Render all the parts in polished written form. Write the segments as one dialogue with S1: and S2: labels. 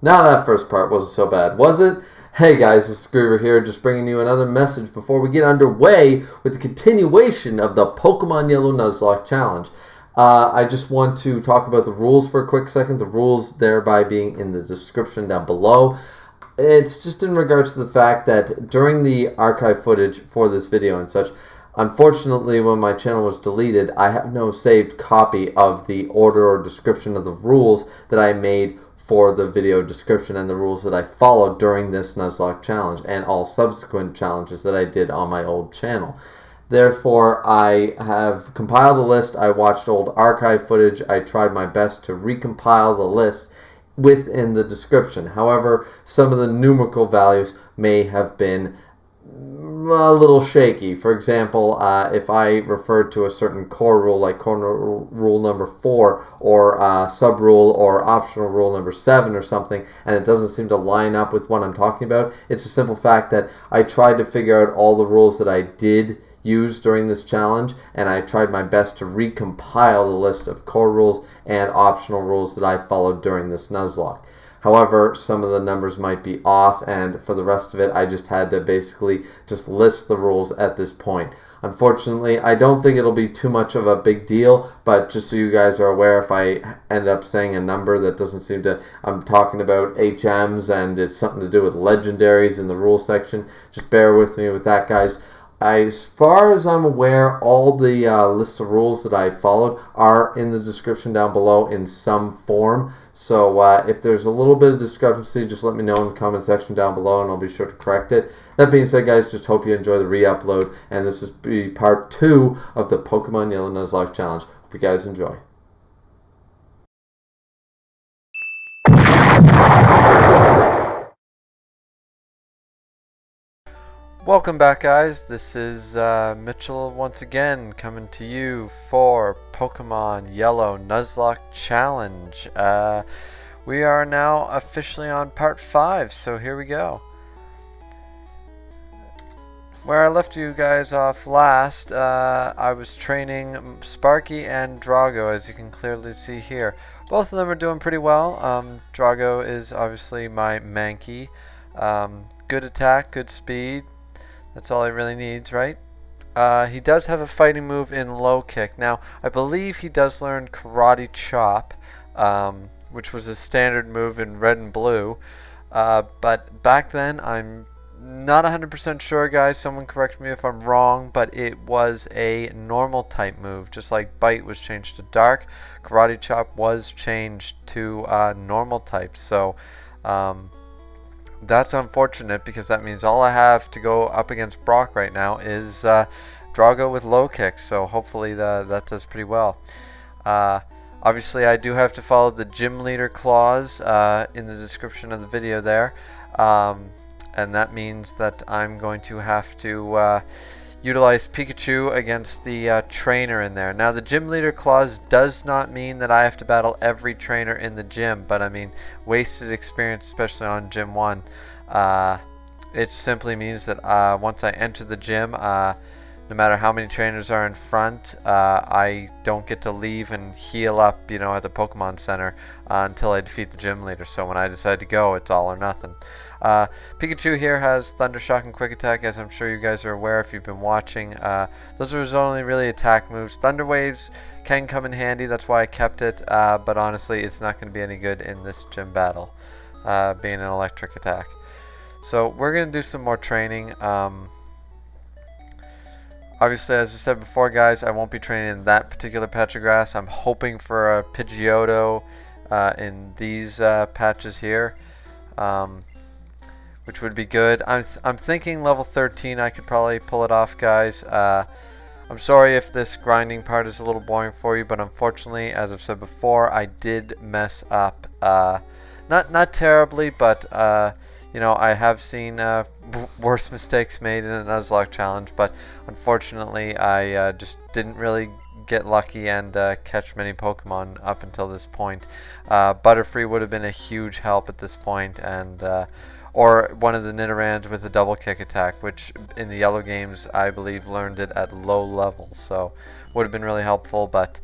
S1: Now that first part wasn't so bad, was it? Hey guys, this is Griever here, just bringing you another message before we get underway with the continuation of the Pokemon Yellow Nuzlocke Challenge. I just want to talk about the rules for a quick second, the rules thereby being in the description down below. It's just in regards to the fact that during the archive footage for this video and such, unfortunately when my channel was deleted, I have no saved copy of the order or description of the rules that I made for the video description and the rules that I followed during this Nuzlocke challenge and all subsequent challenges that I did on my old channel. Therefore, I have compiled a list. I watched old archive footage. I tried my best to recompile the list within the description. However, some of the numerical values may have been a little shaky. For example, if I referred to a certain core rule like core rule number 4 or sub rule or optional rule number 7 or something, and it doesn't seem to line up with what I'm talking about, it's a simple fact that I tried to figure out all the rules that I did use during this challenge, and I tried my best to recompile the list of core rules and optional rules that I followed during this Nuzlocke. However, some of the numbers might be off, and for the rest of it, I just had to basically just list the rules at this point. Unfortunately, I don't think it'll be too much of a big deal, but just so you guys are aware, if I end up saying a number that doesn't seem to, I'm talking about HMs and it's something to do with legendaries in the rule section, just bear with me with that, guys. As far as I'm aware, all the list of rules that I followed are in the description down below in some form. So if there's a little bit of discrepancy, just let me know in the comment section down below and I'll be sure to correct it. That being said, guys, just hope you enjoy the re-upload. And this is part 2 of the Pokemon Yellow Nuzlocke Challenge. Hope you guys enjoy. Welcome back, guys. This is Mitchell once again coming to you for Pokemon Yellow Nuzlocke Challenge. We are now officially on part 5, so here we go. Where I left you guys off last, I was training Sparky and Drago, as you can clearly see here. Both of them are doing pretty well. Drago is obviously my Mankey. Good attack, good speed. That's all he really needs, right? He does have a fighting move in low kick. Now, I believe he does learn Karate Chop, which was a standard move in red and blue. But back then, I'm not 100% sure, guys. Someone correct me if I'm wrong, but it was a normal type move. Just like Bite was changed to Dark, Karate Chop was changed to normal type. So, that's unfortunate because that means all I have to go up against Brock right now is Drago with low kick, so hopefully that does pretty well. Obviously I do have to follow the gym leader clause in the description of the video there, and that means that I'm going to have to utilize Pikachu against the trainer in there. Now the gym leader clause does not mean that I have to battle every trainer in the gym, but I mean wasted experience, especially on gym 1. It simply means that once I enter the gym, no matter how many trainers are in front, I don't get to leave and heal up, at the Pokemon Center until I defeat the gym leader. So when I decide to go, it's all or nothing. Pikachu here has Thunder Shock and Quick Attack, as I'm sure you guys are aware if you've been watching. Those are his only really attack moves. Thunder Waves can come in handy, that's why I kept it, but honestly it's not going to be any good in this gym battle, being an electric attack. So we're going to do some more training. Obviously, as I said before, guys, I won't be training in that particular patch of grass. I'm hoping for a Pidgeotto in these patches here. Which would be good. I'm thinking level 13 I could probably pull it off, guys. I'm sorry if this grinding part is a little boring for you, but unfortunately, as I've said before, I did mess up. Not terribly, but I have seen worse mistakes made in a Nuzlocke challenge, but unfortunately I just didn't really get lucky and catch many Pokemon up until this point. Butterfree would have been a huge help at this point, and or one of the Nidorans with a double kick attack, which in the yellow games I believe learned it at low levels, so would have been really helpful, but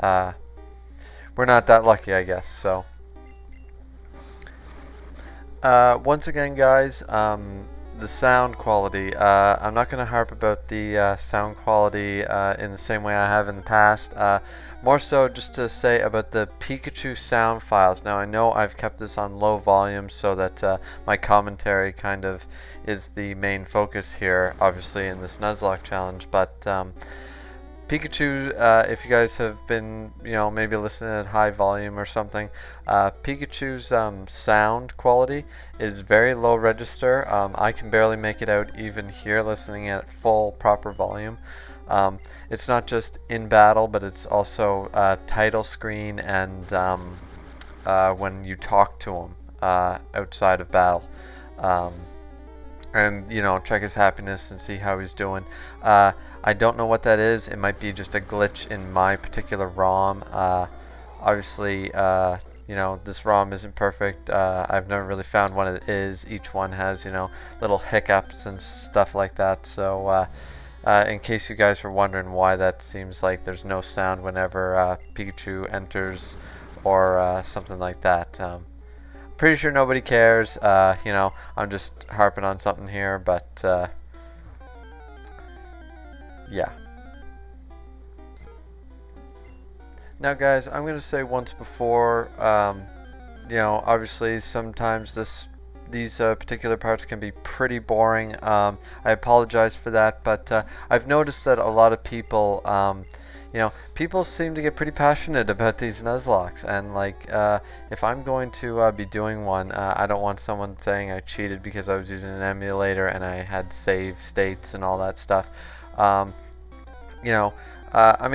S1: we're not that lucky, I guess. So
S2: Once again, guys, the sound quality. I'm not going to harp about the sound quality in the same way I have in the past. More so just to say about the Pikachu sound files. Now, I know I've kept this on low volume so that my commentary kind of is the main focus here, obviously, in this Nuzlocke challenge, but Pikachu, if you guys have been, maybe listening at high volume or something, Pikachu's sound quality is very low register. I can barely make it out even here listening at full proper volume. It's not just in battle, but it's also title screen and when you talk to him outside of battle. And check his happiness and see how he's doing. I don't know what that is. It might be just a glitch in my particular ROM. Obviously, this ROM isn't perfect. I've never really found one that is. Each one has, little hiccups and stuff like that. So, in case you guys were wondering why that seems like there's no sound whenever Pikachu enters or something like that. Pretty sure nobody cares. I'm just harping on something here, but yeah. Now, guys, I'm going to say once before, obviously sometimes these particular parts can be pretty boring. I apologize for that, but I've noticed that a lot of people, people seem to get pretty passionate about these Nuzlocks, and if I'm going to be doing one, I don't want someone saying I cheated because I was using an emulator and I had save states and all that stuff.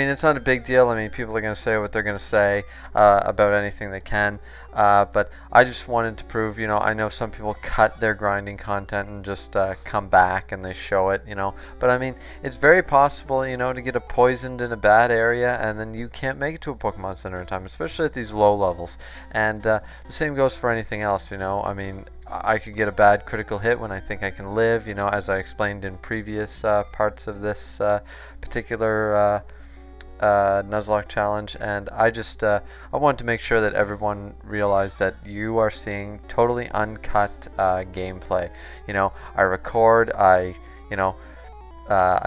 S2: It's not a big deal. People are going to say what they're going to say about anything they can. But I just wanted to prove, I know some people cut their grinding content and just come back and they show it, But it's very possible, to get poisoned in a bad area and then you can't make it to a Pokemon Center in time, especially at these low levels. And the same goes for anything else, I could get a bad critical hit when I think I can live, as I explained in previous parts of this particular Nuzlocke challenge, and I wanted to make sure that everyone realized that you are seeing totally uncut gameplay. I record, I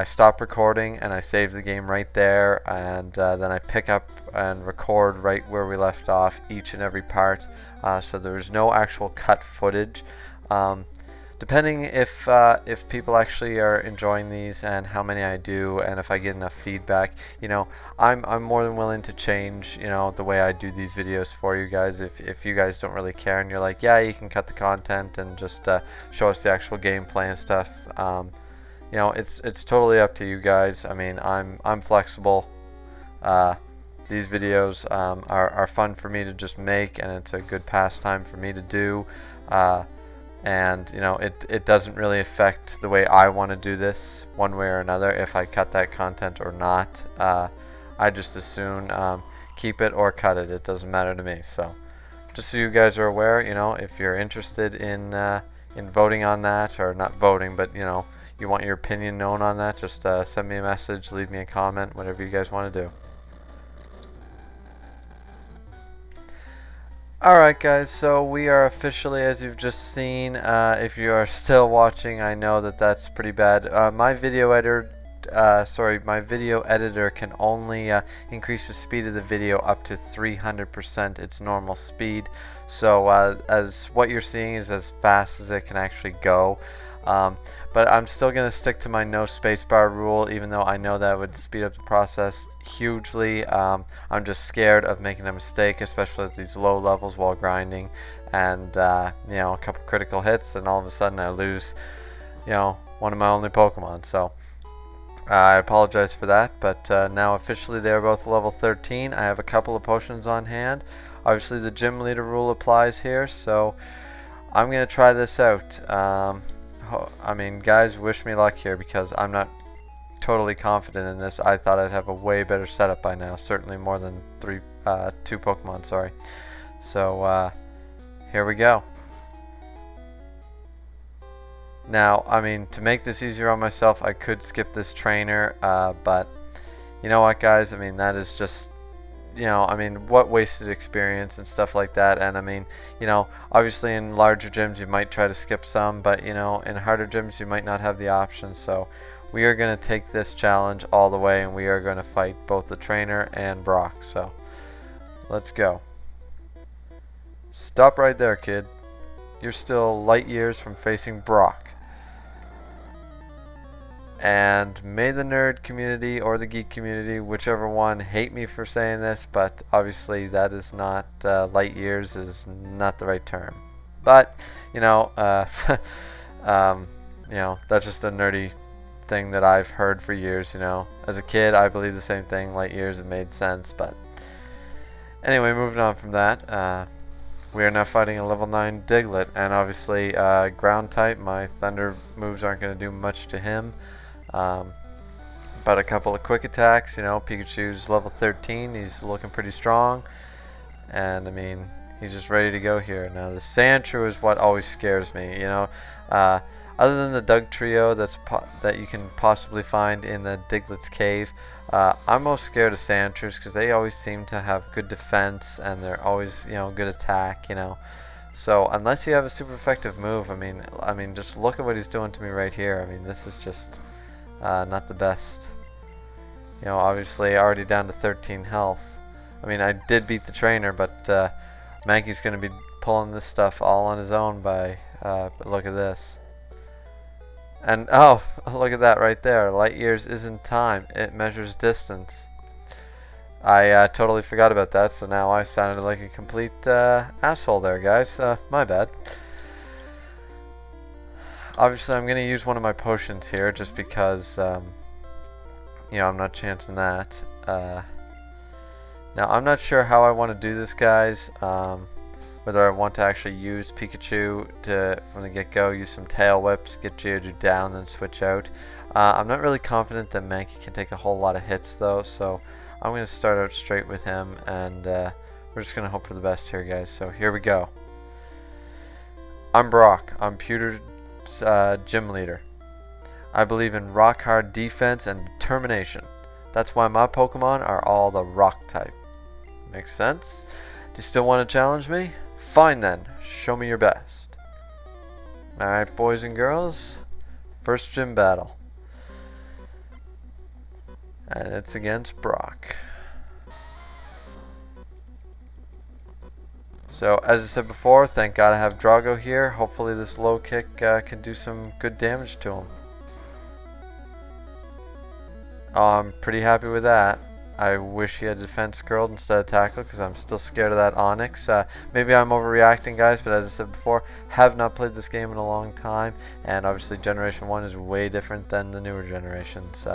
S2: stop recording and I save the game right there, and then I pick up and record right where we left off each and every part. So there's no actual cut footage. Depending if people actually are enjoying these and how many I do, and if I get enough feedback, I'm more than willing to change, the way I do these videos for you guys. If you guys don't really care and you're like, yeah, you can cut the content and just show us the actual gameplay and stuff. It's totally up to you guys. I'm flexible. These videos are fun for me to just make, and it's a good pastime for me to do. And it doesn't really affect the way I want to do this one way or another if I cut that content or not. I just as soon keep it or cut it. It doesn't matter to me. So just so you guys are aware, if you're interested in voting on that, or not voting, but you want your opinion known on that, just send me a message, leave me a comment, whatever you guys want to do. Alright, guys, so we are officially, as you've just seen, if you are still watching, I know that that's pretty bad. My video editor can only increase the speed of the video up to 300% its normal speed. So as what you're seeing is as fast as it can actually go. But I'm still going to stick to my no spacebar rule, even though I know that would speed up the process hugely. I'm just scared of making a mistake, especially at these low levels while grinding, and a couple critical hits, and all of a sudden I lose, one of my only Pokemon. So I apologize for that, but now officially they're both level 13. I have a couple of potions on hand. Obviously the gym leader rule applies here, so I'm going to try this out. Guys, wish me luck here, because I'm not totally confident in this. I thought I'd have a way better setup by now, certainly more than two Pokemon, sorry. So here we go. Now, to make this easier on myself, I could skip this trainer, but you know what, guys, that is just you know, I mean, what wasted experience and stuff like that. And I mean, you know, obviously in larger gyms you might try to skip some, but you know, in harder gyms you might not have the option. So we are going to take this challenge all the way, and we are going to fight both the trainer and Brock. So let's go. Stop right there, kid. You're still light years from facing Brock. And may the nerd community or the geek community, whichever one, hate me for saying this, but obviously that is not, light years is not the right term. But, you know, you know, that's just a nerdy thing that I've heard for years, you know. As a kid, I believed the same thing, light years, it made sense, but anyway, moving on from that, we are now fighting a level 9 Diglett, and obviously, ground type, my thunder moves aren't going to do much to him. But a couple of quick attacks, you know, Pikachu's level 13, he's looking pretty strong, and I mean, he's just ready to go here. Now the Sandshrew is what always scares me, you know, other than the Doug trio that you can possibly find in the Diglett's cave, I'm most scared of Sandshrews because they always seem to have good defense, and they're always, you know, good attack, you know. So unless you have a super effective move, I mean, just look at what he's doing to me right here. I mean, this is just not the best. You know, obviously already down to 13 health. I mean, I did beat the trainer, but Mankey's going to be pulling this stuff all on his own by, look at this. And, oh, look at that right there. Light years isn't time. It measures distance. I totally forgot about that, so now I sounded like a complete asshole there, guys. My bad. Obviously, I'm going to use one of my potions here just because, you know, I'm not chancing that. Now, I'm not sure how I want to do this, guys. Whether I want to actually use Pikachu from the get-go, use some tail whips, get Geodude down, then switch out. I'm not really confident that Mankey can take a whole lot of hits, though, so I'm going to start out straight with him, and we're just going to hope for the best here, guys. So here we go. I'm Brock. I'm Pewter's gym leader. I believe in rock-hard defense and determination. That's why my Pokemon are all the rock type. Makes sense? Do you still want to challenge me? Fine then, show me your best. Alright, boys and girls, first gym battle. And it's against Brock. So, as I said before, thank God I have Drago here. Hopefully this low kick can do some good damage to him. Oh, I'm pretty happy with that. I wish he had defense curled instead of tackle because I'm still scared of that Onix. Maybe I'm overreacting, guys, but as I said before, have not played this game in a long time, and obviously Generation 1 is way different than the newer generations.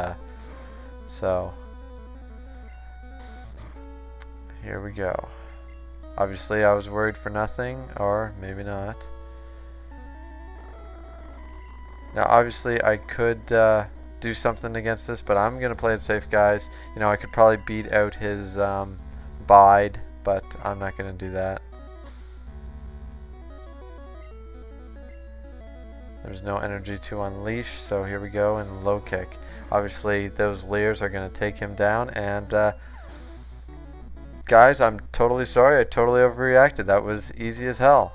S2: So, here we go. Obviously I was worried for nothing, or maybe not. Now obviously I could do something against this, but I'm gonna play it safe, guys. You know, I could probably beat out his bide, but I'm not gonna do that. There's no energy to unleash, so here we go in low kick. Obviously those Leers are gonna take him down, and guys, I'm totally sorry. I totally overreacted. That was easy as hell.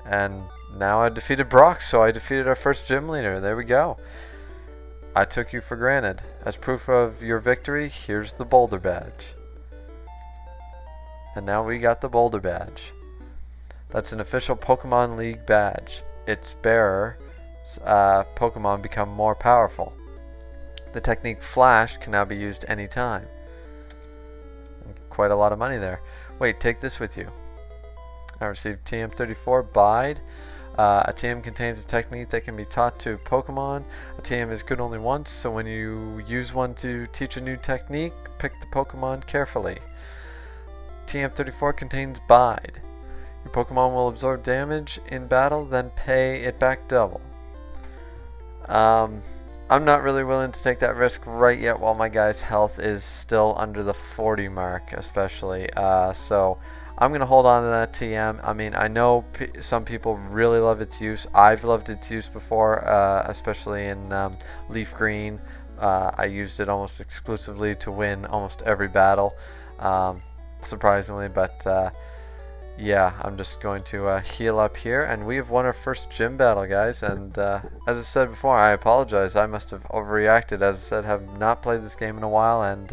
S2: And now I defeated Brock, so I defeated our first gym leader. There we go. I took you for granted. As proof of your victory, here's the Boulder Badge. And now we got the Boulder Badge. That's an official Pokemon League badge. Its bearer, Pokemon become more powerful. The technique Flash can now be used anytime. Quite a lot of money there. Wait, take this with you. I received TM34 Bide. A TM contains a technique that can be taught to Pokemon. A TM is good only once, so when you use one to teach a new technique, pick the Pokemon carefully. TM34 contains Bide. Your Pokemon will absorb damage in battle, then pay it back double. I'm not really willing to take that risk right yet while my guy's health is still under the 40 mark, especially. So I'm going to hold on to that TM. I mean, I know some people really love its use. I've loved its use before, especially in Leaf Green. I used it almost exclusively to win almost every battle. surprisingly, but yeah, I'm just going to heal up here, and we have won our first gym battle, guys. And as I said before, I apologize. I must have overreacted. As I said, have not played this game in a while, and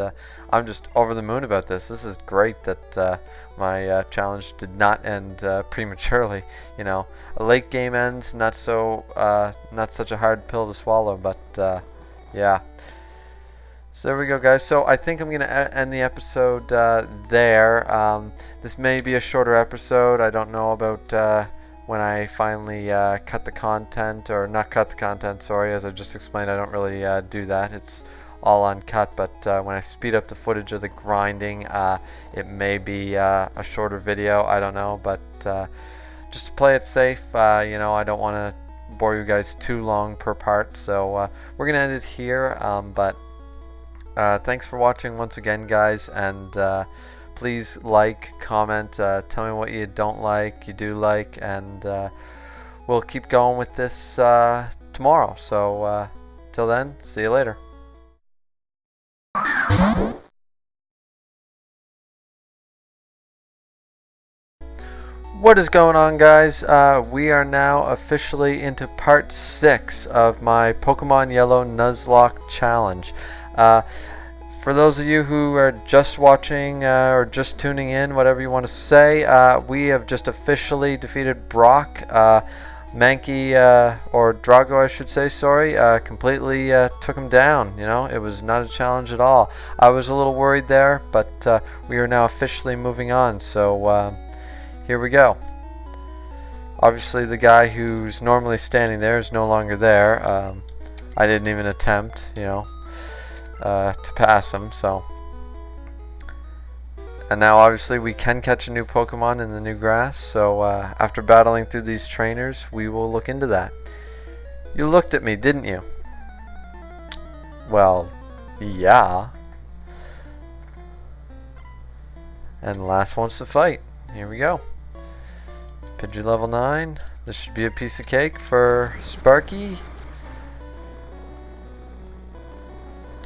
S2: I'm just over the moon about this. This is great that my challenge did not end prematurely. You know, a late game ends, not such a hard pill to swallow, but yeah. So there we go, guys. So I think I'm going to end the episode there. This may be a shorter episode. I don't know about when I finally cut the content, or not cut the content, sorry. As I just explained, I don't really do that. It's all uncut, but when I speed up the footage of the grinding, it may be a shorter video. I don't know, but just to play it safe, you know, I don't want to bore you guys too long per part. So we're going to end it here, but thanks for watching once again, guys, and please like, comment, tell me what you don't like, you do like, and we'll keep going with this tomorrow. So till then, see you later. What is going on, guys? We are now officially into part 6 of my Pokemon Yellow Nuzlocke challenge. For those of you who are just watching or just tuning in, whatever you want to say, we have just officially defeated Brock. Mankey, or Drago I should say, sorry, completely took him down. You know, it was not a challenge at all. I was a little worried there, but we are now officially moving on, so here we go. Obviously the guy who's normally standing there is no longer there. I didn't even attempt, you know, to pass him, so. And now obviously we can catch a new Pokemon in the new grass, so after battling through these trainers, we will look into that. You looked at me, didn't you? Well, yeah. And last wants to fight. Here we go. Pidgey level 9. This should be a piece of cake for Sparky.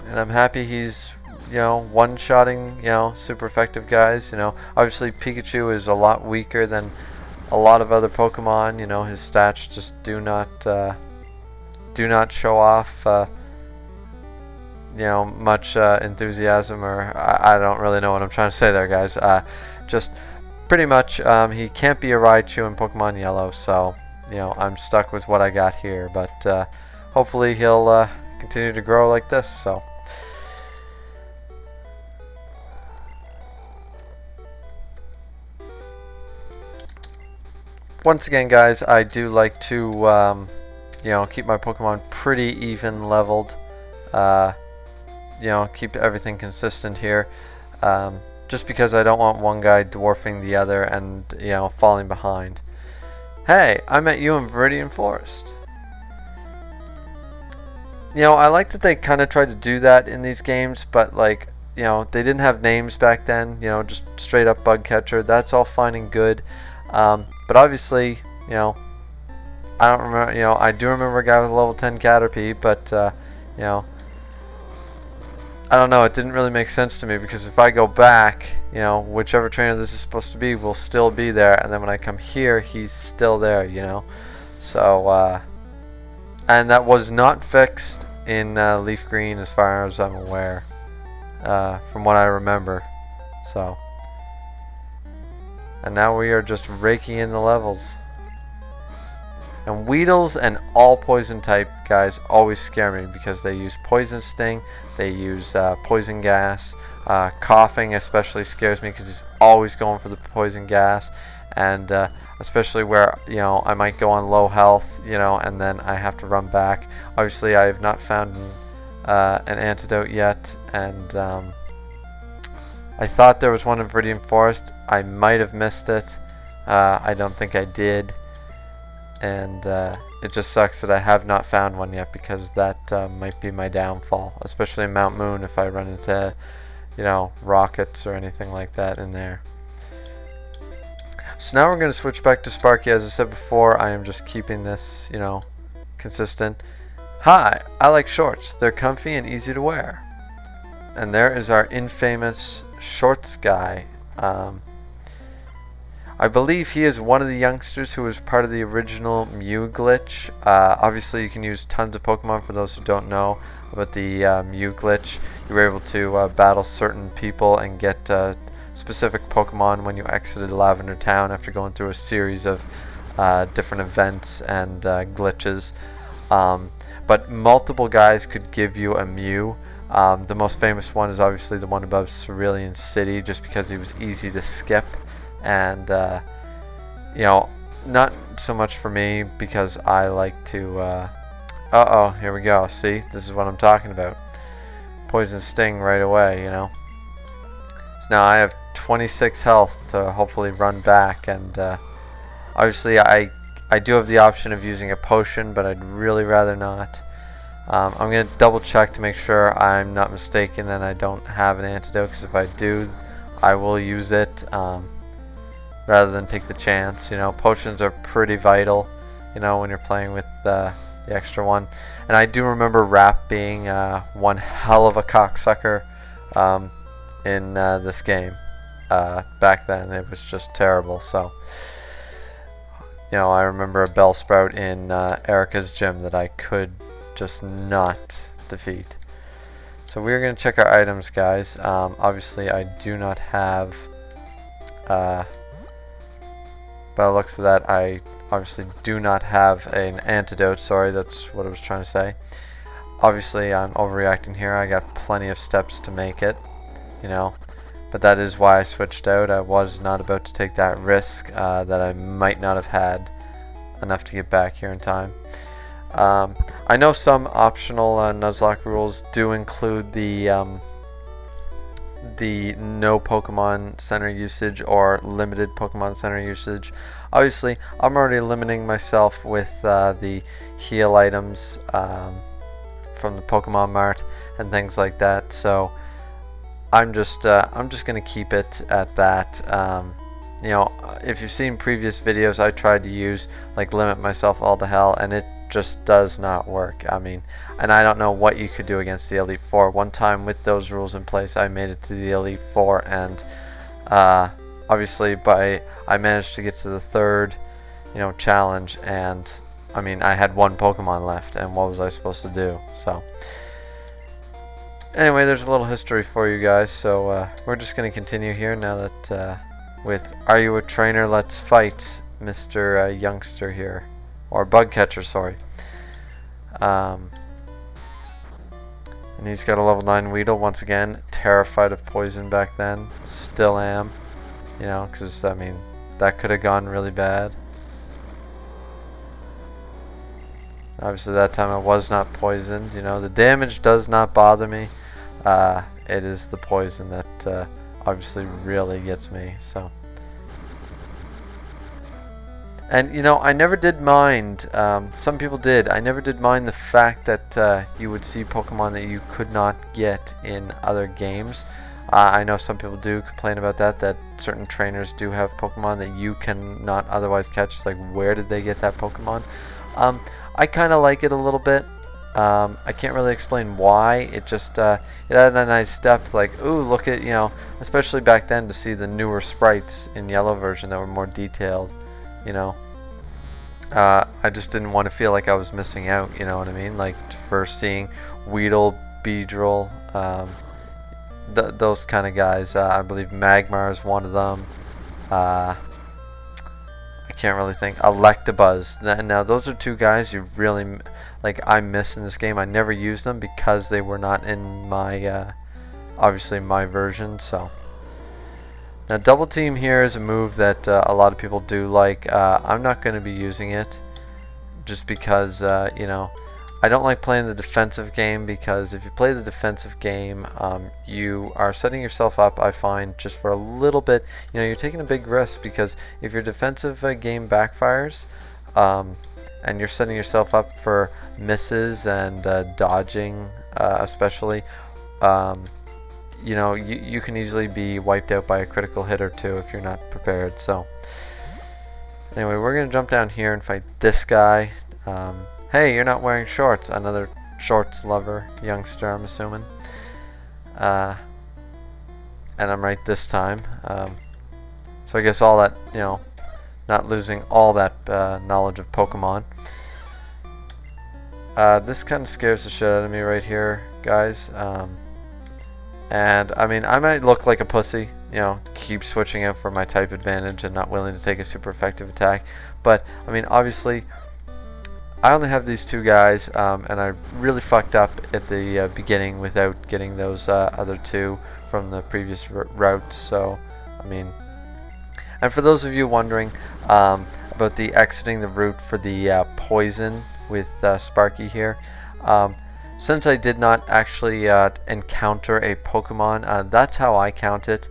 S2: And I'm happy he's, you know, one-shotting, you know, super effective guys. You know, obviously Pikachu is a lot weaker than a lot of other Pokemon. You know, his stats just do not show off, you know, much enthusiasm, or I don't really know what I'm trying to say there, guys. Just pretty much, he can't be a Raichu in Pokemon Yellow, so, you know, I'm stuck with what I got here. But hopefully he'll continue to grow like this. So. Once again, guys, I do like to, you know, keep my Pokemon pretty even leveled. You know, keep everything consistent here. Just because I don't want one guy dwarfing the other and, you know, falling behind. Hey, I met you in Viridian Forest. You know, I like that they kind of tried to do that in these games, but, like, you know, they didn't have names back then. You know, just straight up bug catcher. That's all fine and good. But obviously, you know, I don't remember, you know, I do remember a guy with a level 10 Caterpie, but, you know, I don't know, it didn't really make sense to me, because if I go back, you know, whichever trainer this is supposed to be will still be there, and then when I come here, he's still there, you know. So, and that was not fixed in Leaf Green as far as I'm aware, from what I remember. So. And now we are just raking in the levels. And Weedles and all poison type guys always scare me, because they use Poison Sting, they use Poison Gas. Coughing especially scares me, because he's always going for the Poison Gas. And especially where, you know, I might go on low health, you know, and then I have to run back. Obviously I have not found an antidote yet, and I thought there was one in Viridian Forest. I might have missed it. I don't think I did. And it just sucks that I have not found one yet, because that might be my downfall. Especially in Mount Moon, if I run into, you know, rockets or anything like that in there. So now we're going to switch back to Sparky. As I said before, I am just keeping this, you know, consistent. Hi, I like shorts. They're comfy and easy to wear. And there is our infamous Shorts guy. I believe he is one of the youngsters who was part of the original Mew glitch. Obviously, you can use tons of Pokemon. For those who don't know about the Mew glitch, you were able to battle certain people and get specific Pokemon when you exited Lavender Town after going through a series of different events and glitches. But multiple guys could give you a Mew. The most famous one is obviously the one above Cerulean City, just because he was easy to skip. And you know, not so much for me, because I like to here we go. See, this is what I'm talking about. Poison Sting right away, you know. So now I have 26 health to hopefully run back, and obviously I do have the option of using a potion, but I'd really rather not. I'm going to double check to make sure I'm not mistaken and I don't have an antidote, because if I do, I will use it. Rather than take the chance. You know, potions are pretty vital, you know, when you're playing with the extra one. And I do remember Rap being one hell of a cocksucker in this game. Back then, it was just terrible. So, you know, I remember a Bellsprout in Erica's gym that I could just not defeat. So we're going to check our items, guys. Obviously, I do not have... by the looks of that, I obviously do not have an antidote. Sorry, that's what I was trying to say. Obviously, I'm overreacting here. I got plenty of steps to make it, you know. But that is why I switched out. I was not about to take that risk that I might not have had enough to get back here in time. I know some optional Nuzlocke rules do include the no Pokemon Center usage or limited Pokemon Center usage. Obviously, I'm already limiting myself with the heal items from the Pokemon Mart and things like that. So I'm just gonna keep it at that. You know, if you've seen previous videos, I tried to use limit myself all to hell, and it just does not work. I mean, and I don't know what you could do against the Elite Four. One time with those rules in place, I made it to the Elite Four, and obviously I managed to get to the third, you know, challenge, and I mean, I had one Pokemon left, and what was I supposed to do? So anyway, there's a little history for you guys. So we're just gonna continue here now that with Are You a Trainer? Let's Fight, Mr. Youngster here. Or Bug Catcher, sorry. And he's got a level 9 Weedle. Once again, terrified of poison back then. Still am. You know, because, I mean, that could have gone really bad. Obviously, that time I was not poisoned. You know, the damage does not bother me. It is the poison that obviously really gets me, so... And, you know, I never did mind, some people did, I never did mind the fact that you would see Pokemon that you could not get in other games. I know some people do complain about that certain trainers do have Pokemon that you cannot otherwise catch. It's like, where did they get that Pokemon? I kind of like it a little bit. I can't really explain why. It just, it had a nice depth, like, ooh, look at, you know, especially back then to see the newer sprites in yellow version that were more detailed. You know, I just didn't want to feel like I was missing out, you know what I mean? Like, first seeing Weedle, Beedrill, those kind of guys. I believe Magmar is one of them. I can't really think. Electabuzz. Now, those are two guys you really, I miss in this game. I never used them because they were not in my, obviously, my version, so... Now, Double Team here is a move that a lot of people do like. I'm not going to be using it just because, you know, I don't like playing the defensive game, because if you play the defensive game, you are setting yourself up, I find, just for a little bit. You know, you're taking a big risk, because if your defensive game backfires, and you're setting yourself up for misses and dodging, especially, you know, you can easily be wiped out by a critical hit or two if you're not prepared. So anyway, we're gonna jump down here and fight this guy. Hey, you're not wearing shorts. Another shorts lover youngster, I'm assuming. and I'm right this time. So I guess all that, not losing all that knowledge of Pokemon. This kind of scares the shit out of me right here, guys. And I mean, I might look like a pussy, keep switching out for my type advantage and not willing to take a super effective attack. But I mean, obviously, I only have these two guys, and I really fucked up at the beginning without getting those other two from the previous routes. So, I mean, and for those of you wondering about the exiting the route for the poison with Sparky here, since I did not actually encounter a Pokemon, that's how I count it.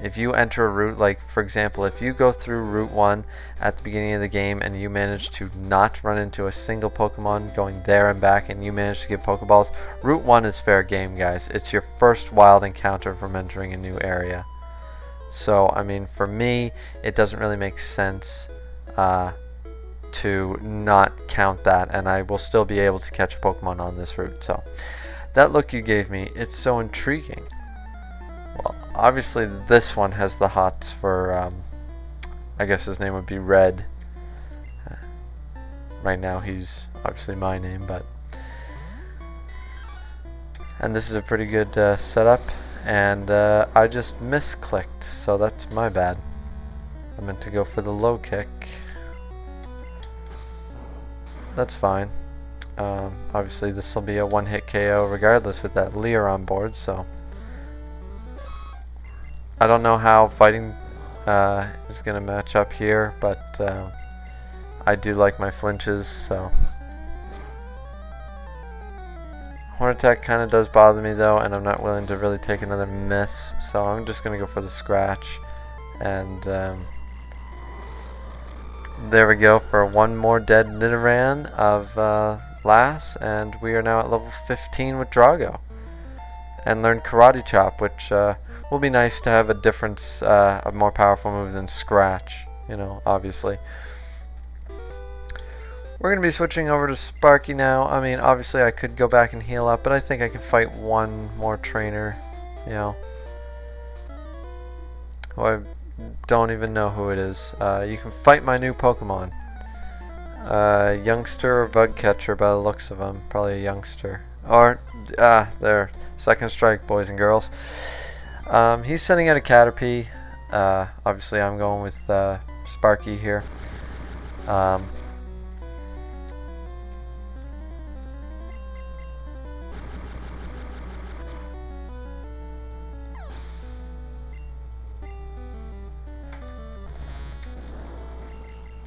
S2: If you enter a route, like for example, if you go through Route 1 at the beginning of the game and you manage to not run into a single Pokemon going there and back and you manage to get Pokeballs, Route 1 is fair game, guys. It's your first wild encounter from entering a new area. So, I mean, for me, it doesn't really make sense to not count that, and I will still be able to catch a Pokemon on this route. So, that look you gave me, it's so intriguing. Well, obviously this one has the hots for, I guess his name would be Red. Right now he's obviously my name, but... And this is a pretty good setup, and I just misclicked, so that's my bad. I meant to go for the low kick. That's fine. Obviously this will be a one-hit KO regardless with that Leer on board, so... I don't know how fighting is going to match up here, but I do like my flinches, so... Horn attack kind of does bother me though, and I'm not willing to really take another miss, so I'm just going to go for the scratch. And there we go for one more dead Nidoran of Lass, and we are now at level 15 with Drago. And learn Karate Chop, which will be nice to have a difference, a more powerful move than Scratch, obviously. We're going to be switching over to Sparky now. I mean, obviously I could go back and heal up, but I think I can fight one more trainer, who I don't even know who it is. You can fight my new Pokemon. Youngster or Bug Catcher by the looks of him. Probably a youngster. Or, there. Second strike, boys and girls. He's sending out a Caterpie. Obviously I'm going with Sparky here.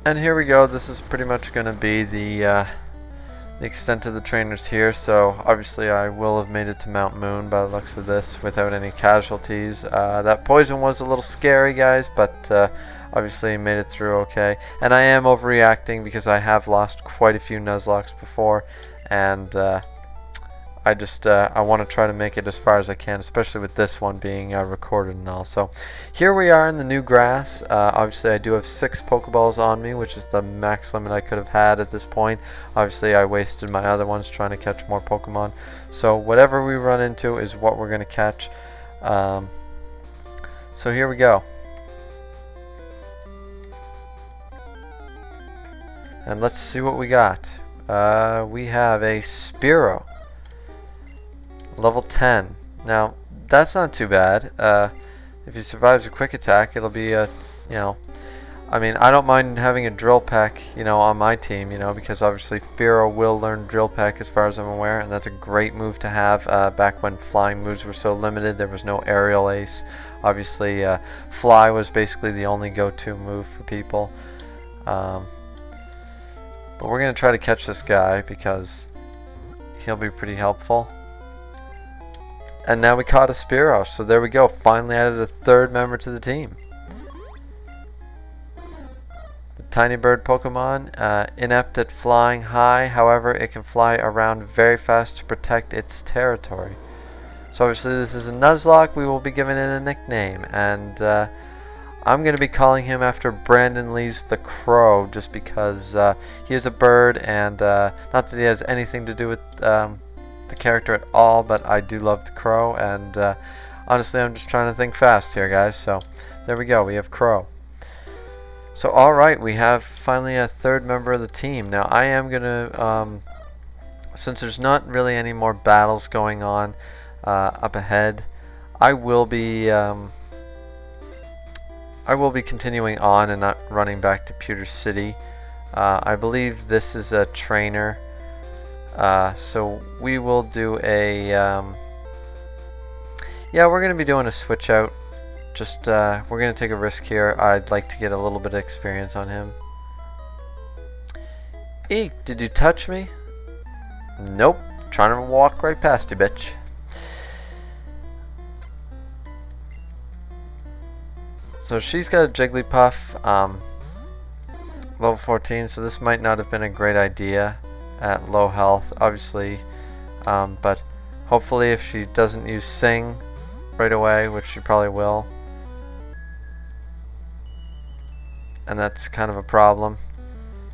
S2: And here we go. This is pretty much going to be the extent of the trainers here. So obviously I will have made it to Mount Moon by the looks of this without any casualties. That poison was a little scary, guys, but obviously made it through okay. And I am overreacting because I have lost quite a few Nuzlocks before, and I want to try to make it as far as I can, especially with this one being recorded and all. So here we are in the new grass. Obviously I do have 6 Pokeballs on me, which is the max limit I could have had at this point. Obviously I wasted my other ones trying to catch more Pokemon. So whatever we run into is what we're going to catch. So here we go. And let's see what we got. We have a Spearow. Level 10. Now, that's not too bad. If he survives a quick attack, it'll be a, I mean, I don't mind having a Drill Peck, on my team, because obviously Fearow will learn Drill Peck as far as I'm aware, and that's a great move to have back when flying moves were so limited. There was no aerial ace. Obviously, Fly was basically the only go-to move for people. But we're going to try to catch this guy because he'll be pretty helpful. And now we caught a Spearow, so there we go. Finally added a 3rd member to the team. The tiny bird Pokemon, inept at flying high. However, it can fly around very fast to protect its territory. So obviously this is a Nuzlocke. We will be giving it a nickname. And I'm going to be calling him after Brandon Lee's The Crow, just because he is a bird, and not that he has anything to do with... the character at all, but I do love the crow, and Honestly, I'm just trying to think fast here, guys. So there we go. We have Crow. So alright, we have finally a third member of the team. Now I am going to, since there's not really any more battles going on up ahead, I will be continuing on and not running back to Pewter City. I believe this is a trainer, so we will do a yeah, we're going to be doing a switch out. Just we're going to take a risk here. I'd like to get a little bit of experience on him. Eek, did you touch me? Nope, trying to walk right past you, bitch. So she's got a Jigglypuff, level 14, so this might not have been a great idea at low health, obviously, but hopefully if she doesn't use Sing right away, which she probably will, and that's kind of a problem,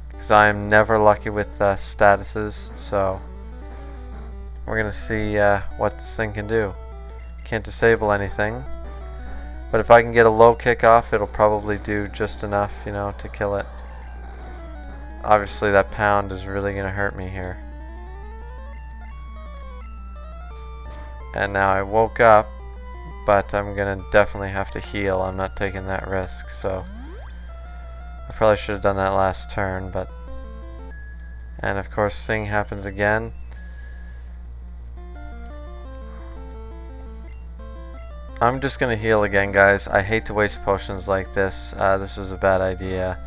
S2: because I am never lucky with statuses, so we're going to see what this thing can do. Can't disable anything. But if I can get a low kick off, it'll probably do just enough, you know, to kill it. Obviously that pound is really going to hurt me here. And now I woke up, but I'm going to definitely have to heal. I'm not taking that risk, so I probably should have done that last turn, but... And of course Sing happens again. I'm just going to heal again, guys. I hate to waste potions like this. This was a bad idea,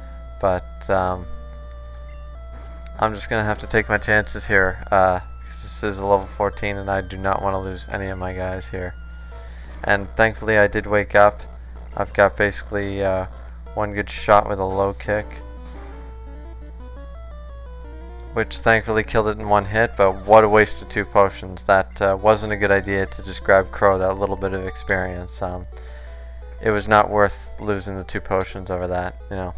S2: but I'm just going to have to take my chances here. This is a level 14 and I do not want to lose any of my guys here. And thankfully I did wake up. I've got basically one good shot with a low kick, which thankfully killed it in one hit, but what a waste of 2 potions. That wasn't a good idea to just grab Crow, that little bit of experience. It was not worth losing the 2 potions over that, you know.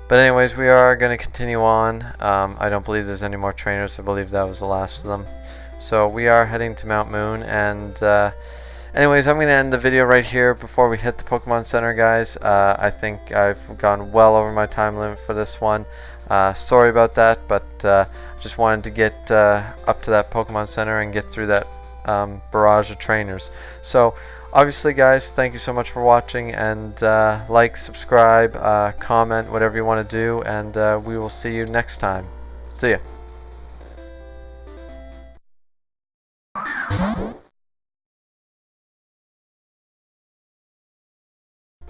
S2: But anyways, we are going to continue on. I don't believe there's any more trainers. I believe that was the last of them. So we are heading to Mount Moon, and anyways, I'm going to end the video right here before we hit the Pokemon Center, guys. I think I've gone well over my time limit for this one. Sorry about that, but just wanted to get up to that Pokemon Center and get through that barrage of trainers. So obviously, guys, thank you so much for watching, and like, subscribe, comment, whatever you want to do, and we will see you next time. See ya.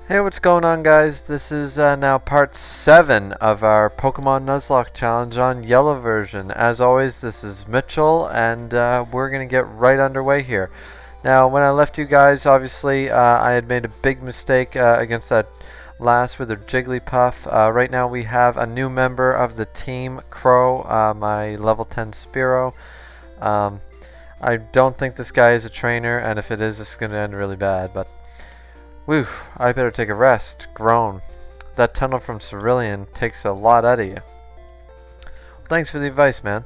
S2: Hey, what's going on, guys? This is now part 7 of our Pokemon Nuzlocke challenge on Yellow version. As always, this is Mitchell, and we're going to get right underway here. Now, when I left you guys, obviously, I had made a big mistake against that last with her Jigglypuff. Right now, we have a new member of the team, Crow, my level 10 Spearow. I don't think this guy is a trainer, and if it is, it's going to end really bad, but... Whew, I better take a rest. Groan. That tunnel from Cerulean takes a lot out of you. Thanks for the advice, man.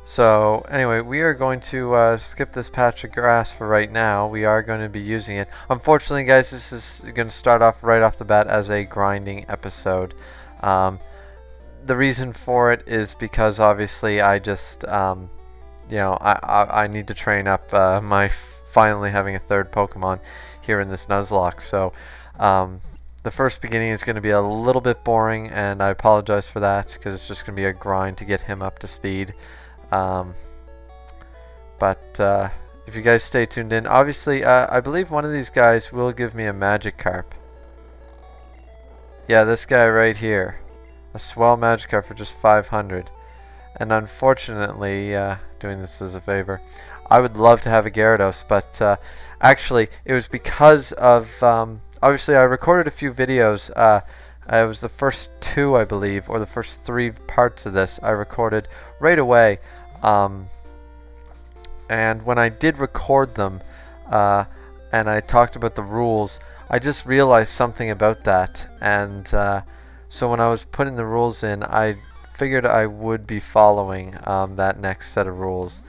S2: So, anyway, we are going to skip this patch of grass for right now. We are going to be using it. Unfortunately, guys, this is going to start off right off the bat as a grinding episode. The reason for it is because, obviously, I just, you know, I need to train up my finally having a third Pokemon here in this Nuzlocke. So the first beginning is going to be a little bit boring, and I apologize for that, because it's just going to be a grind to get him up to speed. But if you guys stay tuned in, obviously I believe one of these guys will give me a Magikarp. Yeah, this guy right here, a swell Magikarp for just 500. And unfortunately, doing this as a favor, I would love to have a Gyarados, but actually, it was because of, obviously I recorded a few videos. It was the first 2, I believe, or the first 3 parts of this I recorded right away. And when I did record them, and I talked about the rules, I just realized something about that. And so when I was putting the rules in, I figured I would be following that next set of rules.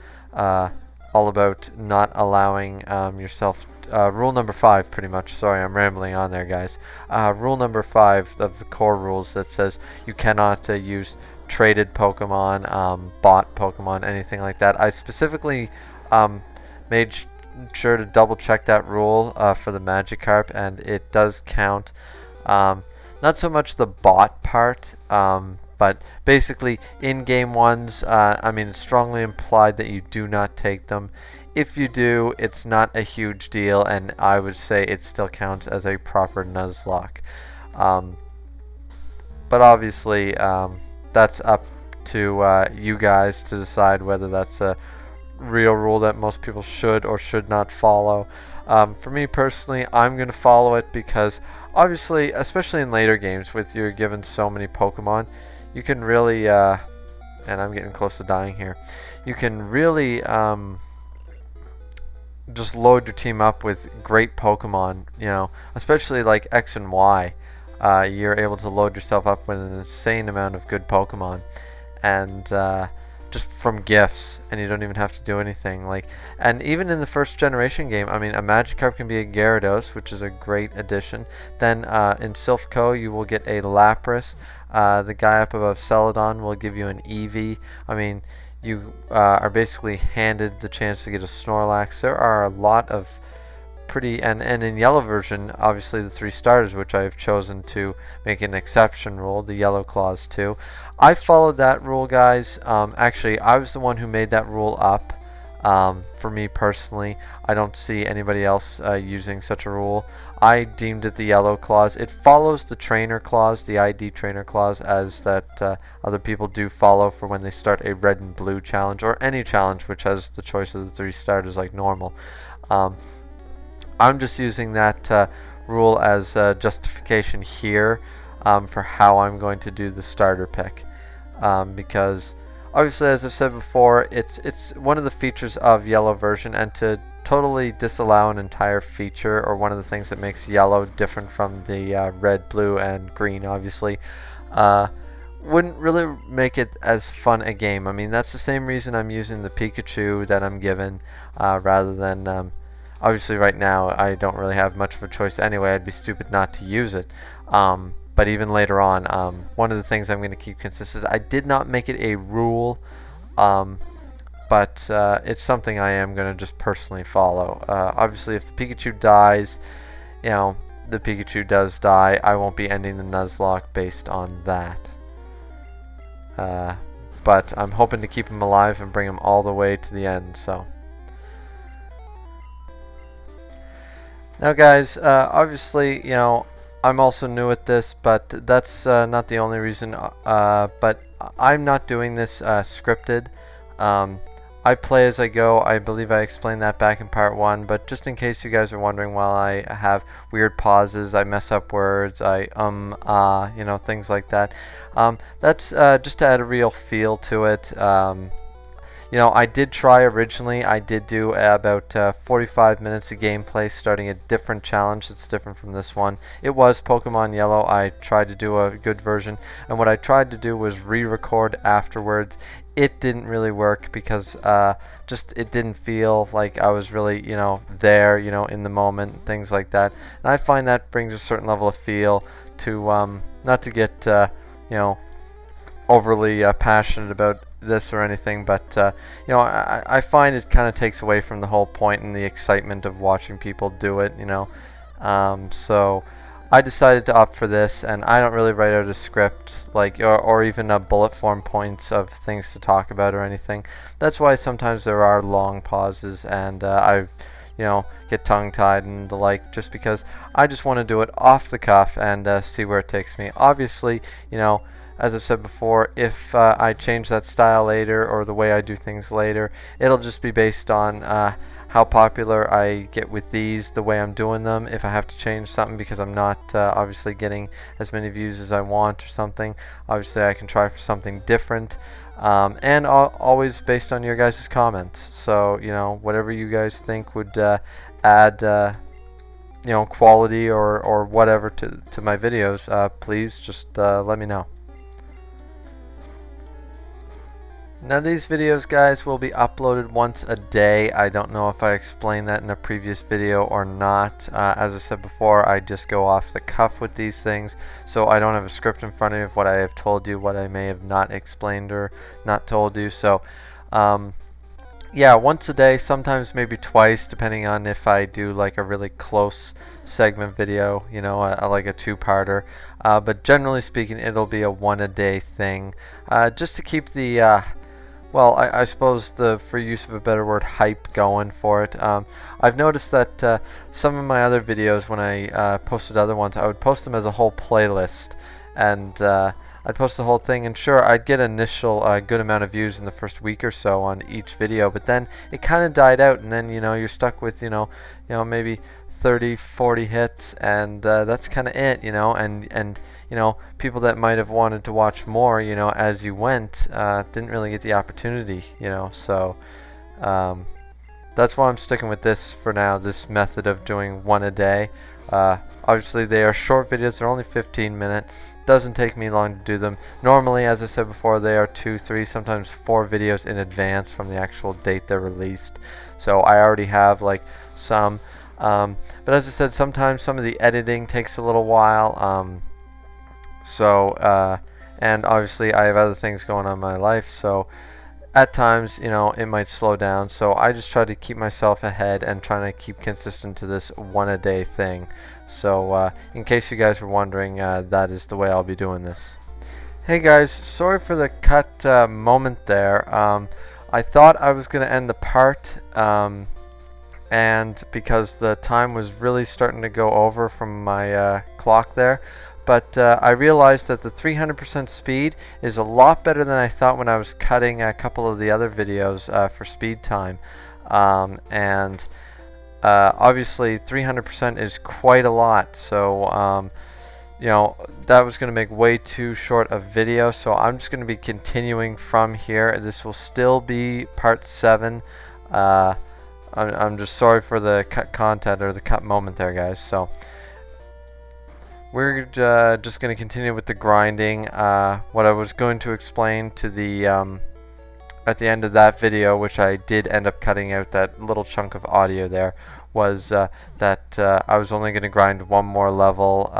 S2: All about not allowing yourself rule number 5, pretty much. Sorry, I'm rambling on there, guys. Rule number 5 of the core rules that says you cannot use traded Pokemon, bought Pokemon, anything like that. I specifically made sure to double check that rule for the Magikarp, and it does count. Not so much the bought part, but basically in-game ones, I mean, it's strongly implied that you do not take them. If you do, it's not a huge deal, and I would say it still counts as a proper Nuzlocke. But obviously, that's up to you guys to decide whether that's a real rule that most people should or should not follow. For me personally, I'm going to follow it because obviously, especially in later games with you're given so many Pokemon, you can really, and I'm getting close to dying here, you can really just load your team up with great Pokemon, you know, especially like X and Y. You're able to load yourself up with an insane amount of good Pokemon, and just from gifts, and you don't even have to do anything. Like, and even in the first generation game, I mean, a Magikarp can be a Gyarados, which is a great addition. Then in Silph you will get a Lapras. The guy up above Celadon will give you an Eevee. I mean, you are basically handed the chance to get a Snorlax. There are a lot of pretty, and in yellow version, obviously the 3 starters, which I have chosen to make an exception rule, the Yellow Claws too. I followed that rule, guys. Actually, I was the one who made that rule up. For me personally, I don't see anybody else using such a rule. I deemed it the Yellow Clause. It follows the Trainer Clause, the ID Trainer Clause, as that other people do follow for when they start a Red and Blue challenge, or any challenge which has the choice of the 3 starters like normal. I'm just using that rule as justification here for how I'm going to do the starter pick, because obviously, as I've said before, it's one of the features of yellow version, and to totally disallow an entire feature, or one of the things that makes yellow different from the red, blue, and green, obviously, wouldn't really make it as fun a game. I mean, that's the same reason I'm using the Pikachu that I'm given, rather than, obviously right now I don't really have much of a choice anyway. I'd be stupid not to use it. But even later on, one of the things I'm going to keep consistent, I did not make it a rule, but it's something I am going to just personally follow. Obviously, if the Pikachu dies, you know, the Pikachu does die. I won't be ending the Nuzlocke based on that. But I'm hoping to keep him alive and bring him all the way to the end, so. Now, guys, obviously, you know, I'm also new at this, but that's not the only reason. But I'm not doing this scripted. I play as I go. I believe I explained that back in part 1, but just in case you guys are wondering, while I have weird pauses, I mess up words, I you know, things like that. That's just to add a real feel to it. You know, I did try originally. I did do about 45 minutes of gameplay, starting a different challenge that's different from this one. It was Pokemon Yellow. I tried to do a good version, and what I tried to do was re-record afterwards. It didn't really work because just it didn't feel like I was really, you know, there, you know, in the moment, things like that. And I find that brings a certain level of feel to not to get you know, overly passionate about this or anything, but you know, I find it kind of takes away from the whole point and the excitement of watching people do it, you know. So I decided to opt for this, and I don't really write out a script like or even a bullet form points of things to talk about or anything. That's why sometimes there are long pauses, and I, you know, get tongue-tied and the like, just because I just want to do it off the cuff and see where it takes me. Obviously, you know, as I've said before, if I change that style later or the way I do things later, it'll just be based on how popular I get with these, the way I'm doing them. If I have to change something because I'm not obviously getting as many views as I want or something, obviously I can try for something different. And always based on your guys' comments. So, you know, whatever you guys think would add you know, quality or whatever to my videos, please just let me know. Now these videos, guys, will be uploaded once a day. I don't know if I explained that in a previous video or not. As I said before, I just go off the cuff with these things, so I don't have a script in front of me of what I have told you, what I may have not explained or not told you. So yeah, once a day, sometimes maybe twice, depending on if I do like a really close segment video, you know, like a two-parter. But generally speaking, it'll be a one-a-day thing, just to keep the well, I suppose for use of a better word, hype going for it. I've noticed that some of my other videos, when I posted other ones, I would post them as a whole playlist, and I'd post the whole thing, and sure, I'd get initial good amount of views in the first week or so on each video, but then it kind of died out, and then you're stuck with maybe 30, 40 hits, and that's kind of it, and people that might have wanted to watch more, as you went, didn't really get the opportunity, so that's why I'm sticking with this for now, this method of doing one a day. Obviously, they are short videos, they're only 15 minutes. Doesn't take me long to do them. Normally, as I said before, they are 2, 3, sometimes 4 videos in advance from the actual date they're released. So I already have like some. But as I said, sometimes some of the editing takes a little while. And obviously I have other things going on in my life, so at times, it might slow down. So I just try to keep myself ahead and trying to keep consistent to this one-a-day thing. So in case you guys were wondering, that is the way I'll be doing this. Hey guys, sorry for the cut moment there. I thought I was going to end the part, and because the time was really starting to go over from my clock there. But I realized that the 300% speed is a lot better than I thought when I was cutting a couple of the other videos for speed time. Obviously 300% is quite a lot, so that was going to make way too short a video, so I'm just going to be continuing from here. This will still be part 7. I'm just sorry for the cut content or the cut moment there, guys. So we're just going to continue with the grinding. What I was going to explain to the at the end of that video, which I did end up cutting out that little chunk of audio there, was that I was only going to grind one more level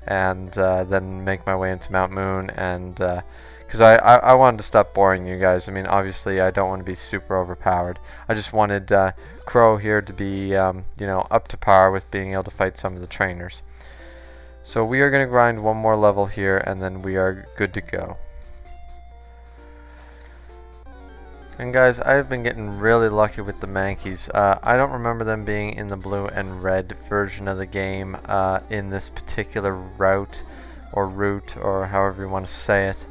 S2: and then make my way into Mount Moon, and because I wanted to stop boring you guys. I mean, obviously I don't want to be super overpowered. I just wanted Crow here to be up to par with being able to fight some of the trainers. So we are going to grind one more level here, and then we are good to go. And guys, I've been getting really lucky with the Mankeys. I don't remember them being in the blue and red version of the game in this particular route, or however you want to say it.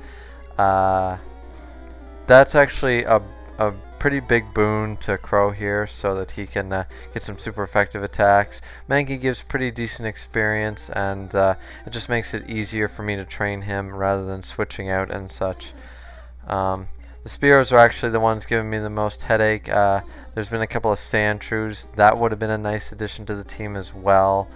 S2: That's actually a pretty big boon to Crow here, so that he can get some super effective attacks. Mankey gives pretty decent experience, and it just makes it easier for me to train him rather than switching out and such. The Spearows are actually the ones giving me the most headache. There's been a couple of Sandshrews. That would have been a nice addition to the team as well.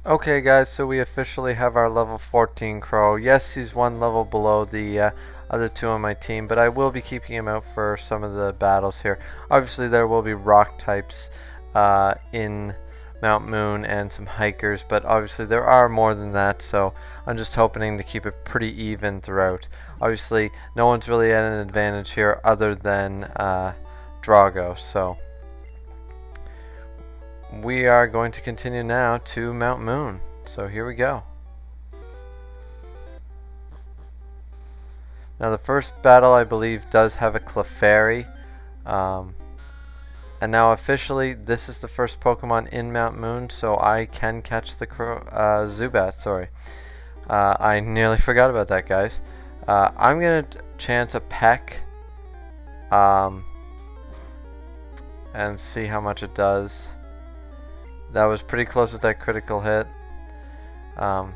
S2: Okay guys, so we officially have our level 14 Crow. Yes, he's one level below the other two on my team, but I will be keeping him out for some of the battles here. Obviously there will be rock types in Mount Moon and some hikers, but obviously there are more than that, so I'm just hoping to keep it pretty even throughout. Obviously no one's really at an advantage here other than Drago, so we are going to continue now to Mount Moon. So here we go. Now the first battle, I believe, does have a Clefairy. And now officially this is the first Pokemon in Mount Moon, so I can catch the Zubat, sorry. I nearly forgot about that, guys. I'm going to chance a Peck and see how much it does. That was pretty close with that critical hit. I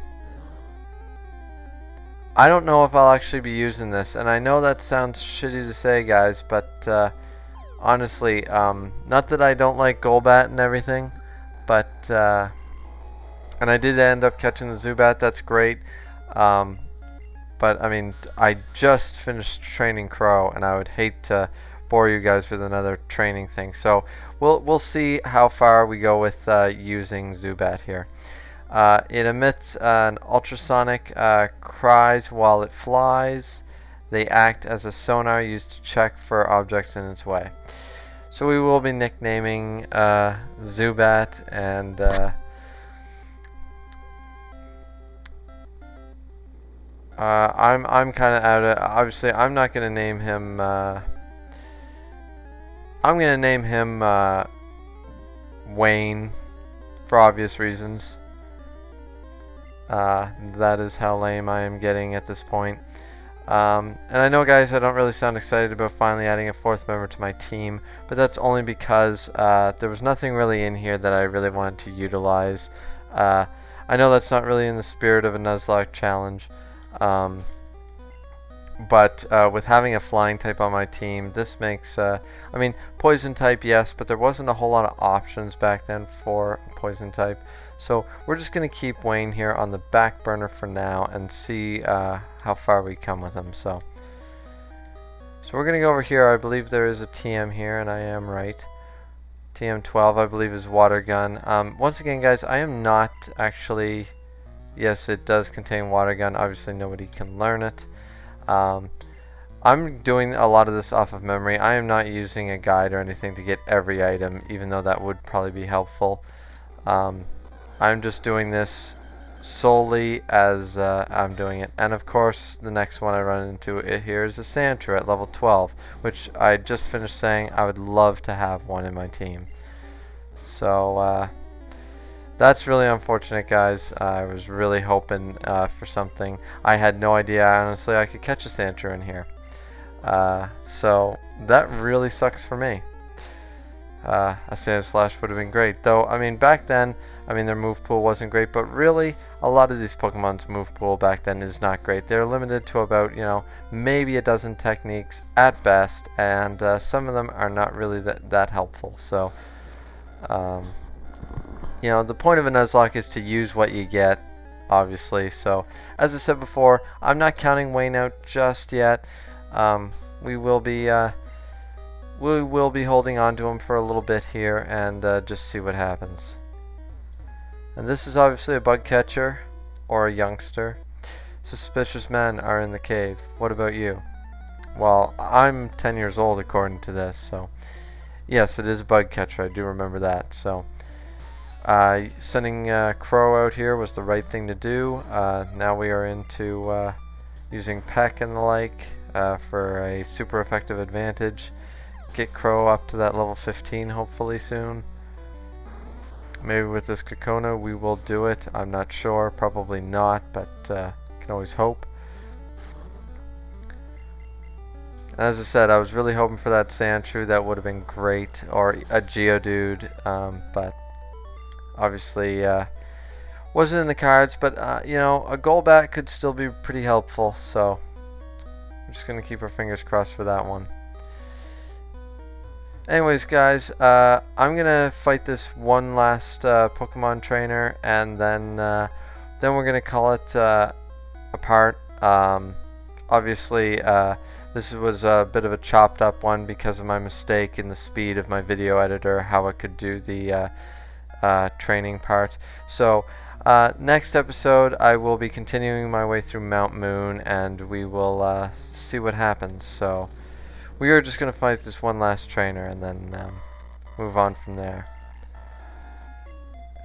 S2: don't know if I'll actually be using this, and I know that sounds shitty to say, guys, but honestly, not that I don't like Golbat and everything, but And I did end up catching the Zubat. That's great. But I mean, I just finished training Crow, and I would hate to bore you guys with another training thing. So we'll see how far we go with using Zubat here. It emits an ultrasonic cries while it flies. They act as a sonar used to check for objects in its way. So we will be nicknaming Zubat, and I'm kind of out of. Obviously, I'm not gonna name him. I'm gonna name him Wayne, for obvious reasons. That is how lame I am getting at this point. And I know, guys, I don't really sound excited about finally adding a 4th member to my team, but that's only because there was nothing really in here that I really wanted to utilize. I know that's not really in the spirit of a Nuzlocke challenge, but with having a flying type on my team, this makes, I mean, poison type, yes, but there wasn't a whole lot of options back then for poison type. So we're just going to keep Wayne here on the back burner for now and see how far we come with him. So we're going to go over here. I believe there is a TM here, and I am right. TM12, I believe, is water gun. Once again, guys, I am not actually... Yes, it does contain water gun. Obviously, nobody can learn it. I'm doing a lot of this off of memory. I am not using a guide or anything to get every item, even though that would probably be helpful. I'm just doing this solely as I'm doing it. And of course, the next one I run into it here is a Sandshrew at level 12, which I just finished saying I would love to have one in my team. So that's really unfortunate, guys. I was really hoping for something. I had no idea, honestly, I could catch a Sandshrew in here. So that really sucks for me. A Sandslash would have been great, though. I mean, back then, I mean, their move pool wasn't great, but really, a lot of these Pokemon's move pool back then is not great. They're limited to about, you know, maybe a dozen techniques at best, and some of them are not really that helpful. So, you know, the point of a Nuzlocke is to use what you get, obviously. So, as I said before, I'm not counting Wayne out just yet. We will be holding on to him for a little bit here and just see what happens. And this is obviously a bug catcher or a youngster. Suspicious men are in the cave. What about you? Well, I'm 10 years old according to this, so yes, it is a bug catcher. I do remember that. So sending Crow out here was the right thing to do. Now we are into using Peck and the like for a super effective advantage. Get Crow up to that level 15 hopefully soon. Maybe with this Kakona we will do it. I'm not sure. Probably not, but can always hope. As I said, I was really hoping for that Sandshrew. That would have been great. Or a Geodude, but obviously wasn't in the cards. But, you know, a Golbat could still be pretty helpful. So we're just going to keep our fingers crossed for that one. Anyways, guys, I'm gonna fight this one last Pokemon trainer, and then we're gonna call it apart. Obviously, this was a bit of a chopped up one because of my mistake in the speed of my video editor, how I could do the training part. So next episode, I will be continuing my way through Mount Moon, and we will see what happens. So. We are just going to fight this one last trainer and then move on from there.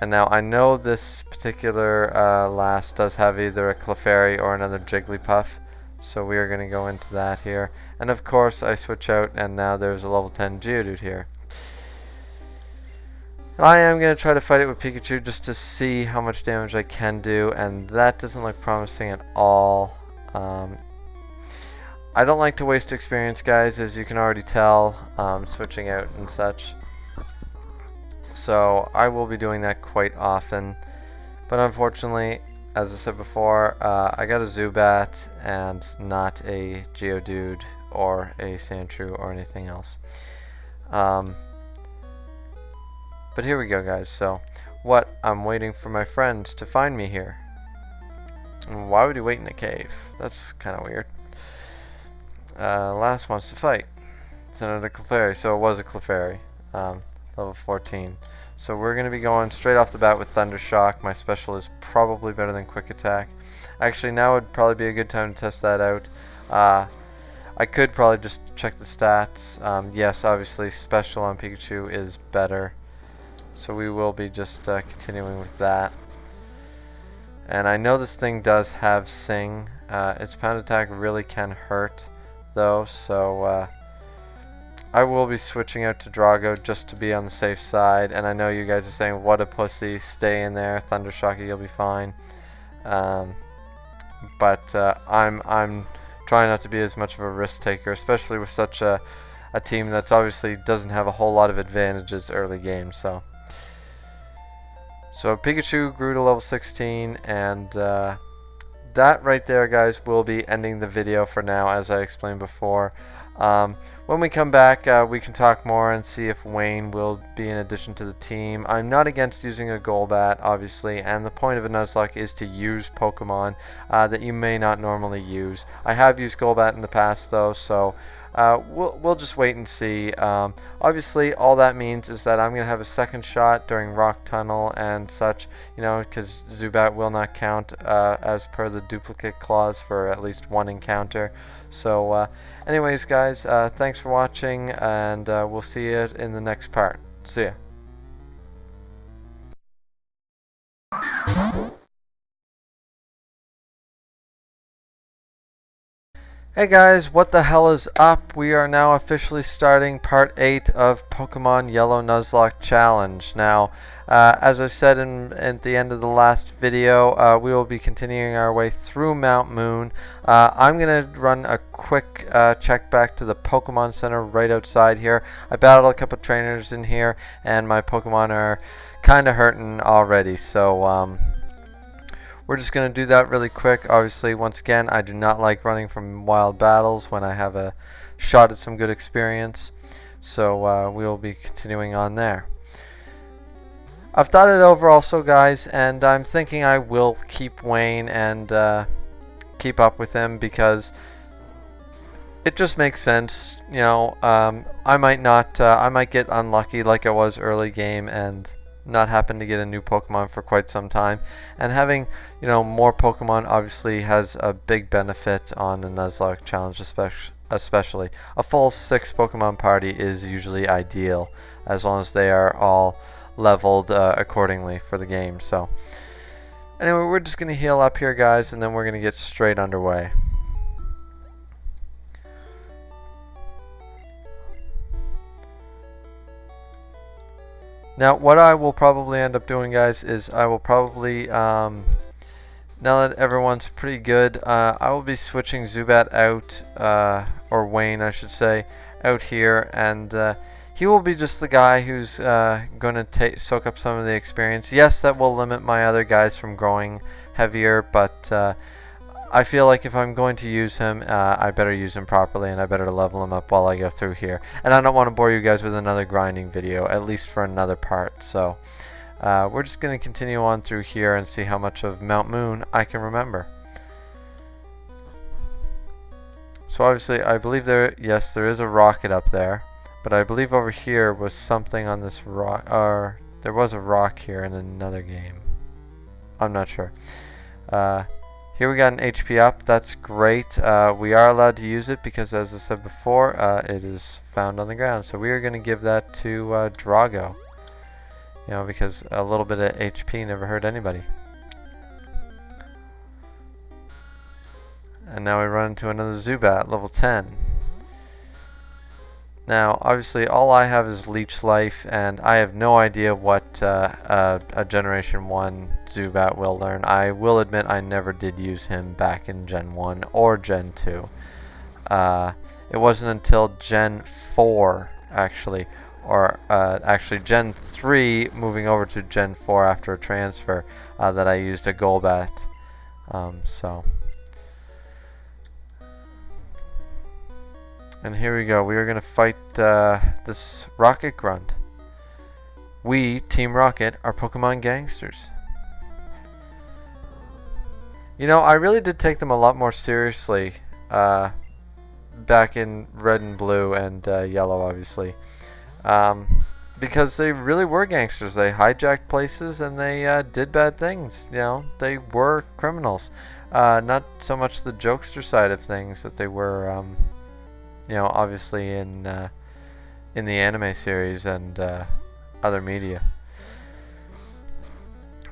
S2: And now I know this particular last does have either a Clefairy or another Jigglypuff. So we are going to go into that here. And of course I switch out and now there's a level 10 Geodude here. I am going to try to fight it with Pikachu just to see how much damage I can do. And that doesn't look promising at all. I don't like to waste experience, guys, as you can already tell, switching out and such. So I will be doing that quite often. But unfortunately, as I said before, I got a Zubat and not a Geodude or a Sandshrew or anything else. But here we go, guys. So What? I'm waiting for my friend to find me here. Why would he wait in a cave? That's kind of weird. Last wants to fight. It's another Clefairy, so it was a Clefairy. Level 14. So we're going to be going straight off the bat with Thunder Shock. My special is probably better than Quick Attack. Actually, now would probably be a good time to test that out. I could probably just check the stats. Yes, obviously, special on Pikachu is better. So we will be just continuing with that. And I know this thing does have Sing. Its pound attack really can hurt, though, so I will be switching out to Drago just to be on the safe side. And I know you guys are saying, what a pussy, stay in there, Thunder Shock, you'll be fine. But I'm trying not to be as much of a risk taker, especially with such a team that's obviously doesn't have a whole lot of advantages early game. So Pikachu grew to level 16, and that right there, guys, will be ending the video for now, as I explained before. When we come back, we can talk more and see if Wayne will be an addition to the team. I'm not against using a Golbat, obviously, and the point of a Nuzlocke is to use Pokemon that you may not normally use. I have used Golbat in the past, though, so we'll just wait and see. Obviously, all that means is that I'm going to have a second shot during Rock Tunnel and such, you know, because Zubat will not count as per the duplicate clause for at least one encounter. So anyways, guys, thanks for watching, and we'll see you in the next part. See ya. Hey guys, what the hell is up? We are now officially starting part 8 of Pokemon Yellow Nuzlocke Challenge. Now, as I said at the end of the last video, we will be continuing our way through Mount Moon. I'm going to run a quick check back to the Pokemon Center right outside here. I battled a couple trainers in here, and my Pokemon are kind of hurting already, so we're just going to do that really quick. Obviously, once again, I do not like running from wild battles when I have a shot at some good experience. So we will be continuing on there. I've thought it over also, guys, and I'm thinking I will keep Wayne and keep up with him because it just makes sense. You know, I might get unlucky like I was early game and not happen to get a new Pokemon for quite some time, and having, you know, more Pokemon obviously has a big benefit on the Nuzlocke challenge, especially a full 6 Pokemon party is usually ideal as long as they are all leveled accordingly for the game. So anyway, we're just gonna heal up here, guys, and then we're gonna get straight underway. Now, what I will probably end up doing, guys, is I will probably, now that everyone's pretty good, I will be switching Zubat out, or Wayne, I should say, out here, and he will be just the guy who's going to soak up some of the experience. Yes, that will limit my other guys from growing heavier, but I feel like if I'm going to use him, I better use him properly, and I better level him up while I go through here. And I don't want to bore you guys with another grinding video, at least for another part. So we're just going to continue on through here and see how much of Mount Moon I can remember. So obviously, I believe yes, there is a rocket up there, but I believe over here was something on this rock, or there was a rock here in another game. I'm not sure. Here we got an HP up. That's great. We are allowed to use it because, as I said before, it is found on the ground. So we are going to give that to Drago. You know, because a little bit of HP never hurt anybody. And now we run into another Zubat, level 10. Now, obviously, all I have is Leech Life, and I have no idea what a Generation 1 Zubat will learn. I will admit I never did use him back in Gen 1 or Gen 2. It wasn't until Gen 4, actually, or actually Gen 3, moving over to Gen 4 after a transfer, that I used a Golbat. And here we go. We are going to fight this Rocket Grunt. We, Team Rocket, are Pokemon gangsters. You know, I really did take them a lot more seriously back in Red and Blue and Yellow, obviously. Because they really were gangsters. They hijacked places and they did bad things. You know, they were criminals. Not so much the jokester side of things that they were, you know, obviously in the anime series and other media.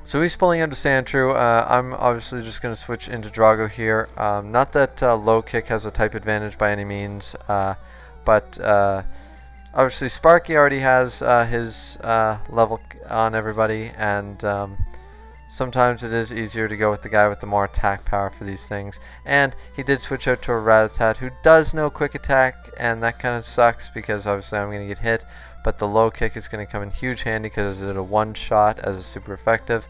S2: So he's pulling out to Sandshrew. I'm obviously just going to switch into Drago here. Not that low kick has a type advantage by any means, but obviously Sparky already has his level on everybody, and sometimes it is easier to go with the guy with the more attack power for these things. And he did switch out to a Rattata who does know quick attack, and that kind of sucks because obviously I'm going to get hit. But the low kick is going to come in huge handy because it's a one-shot as a super effective.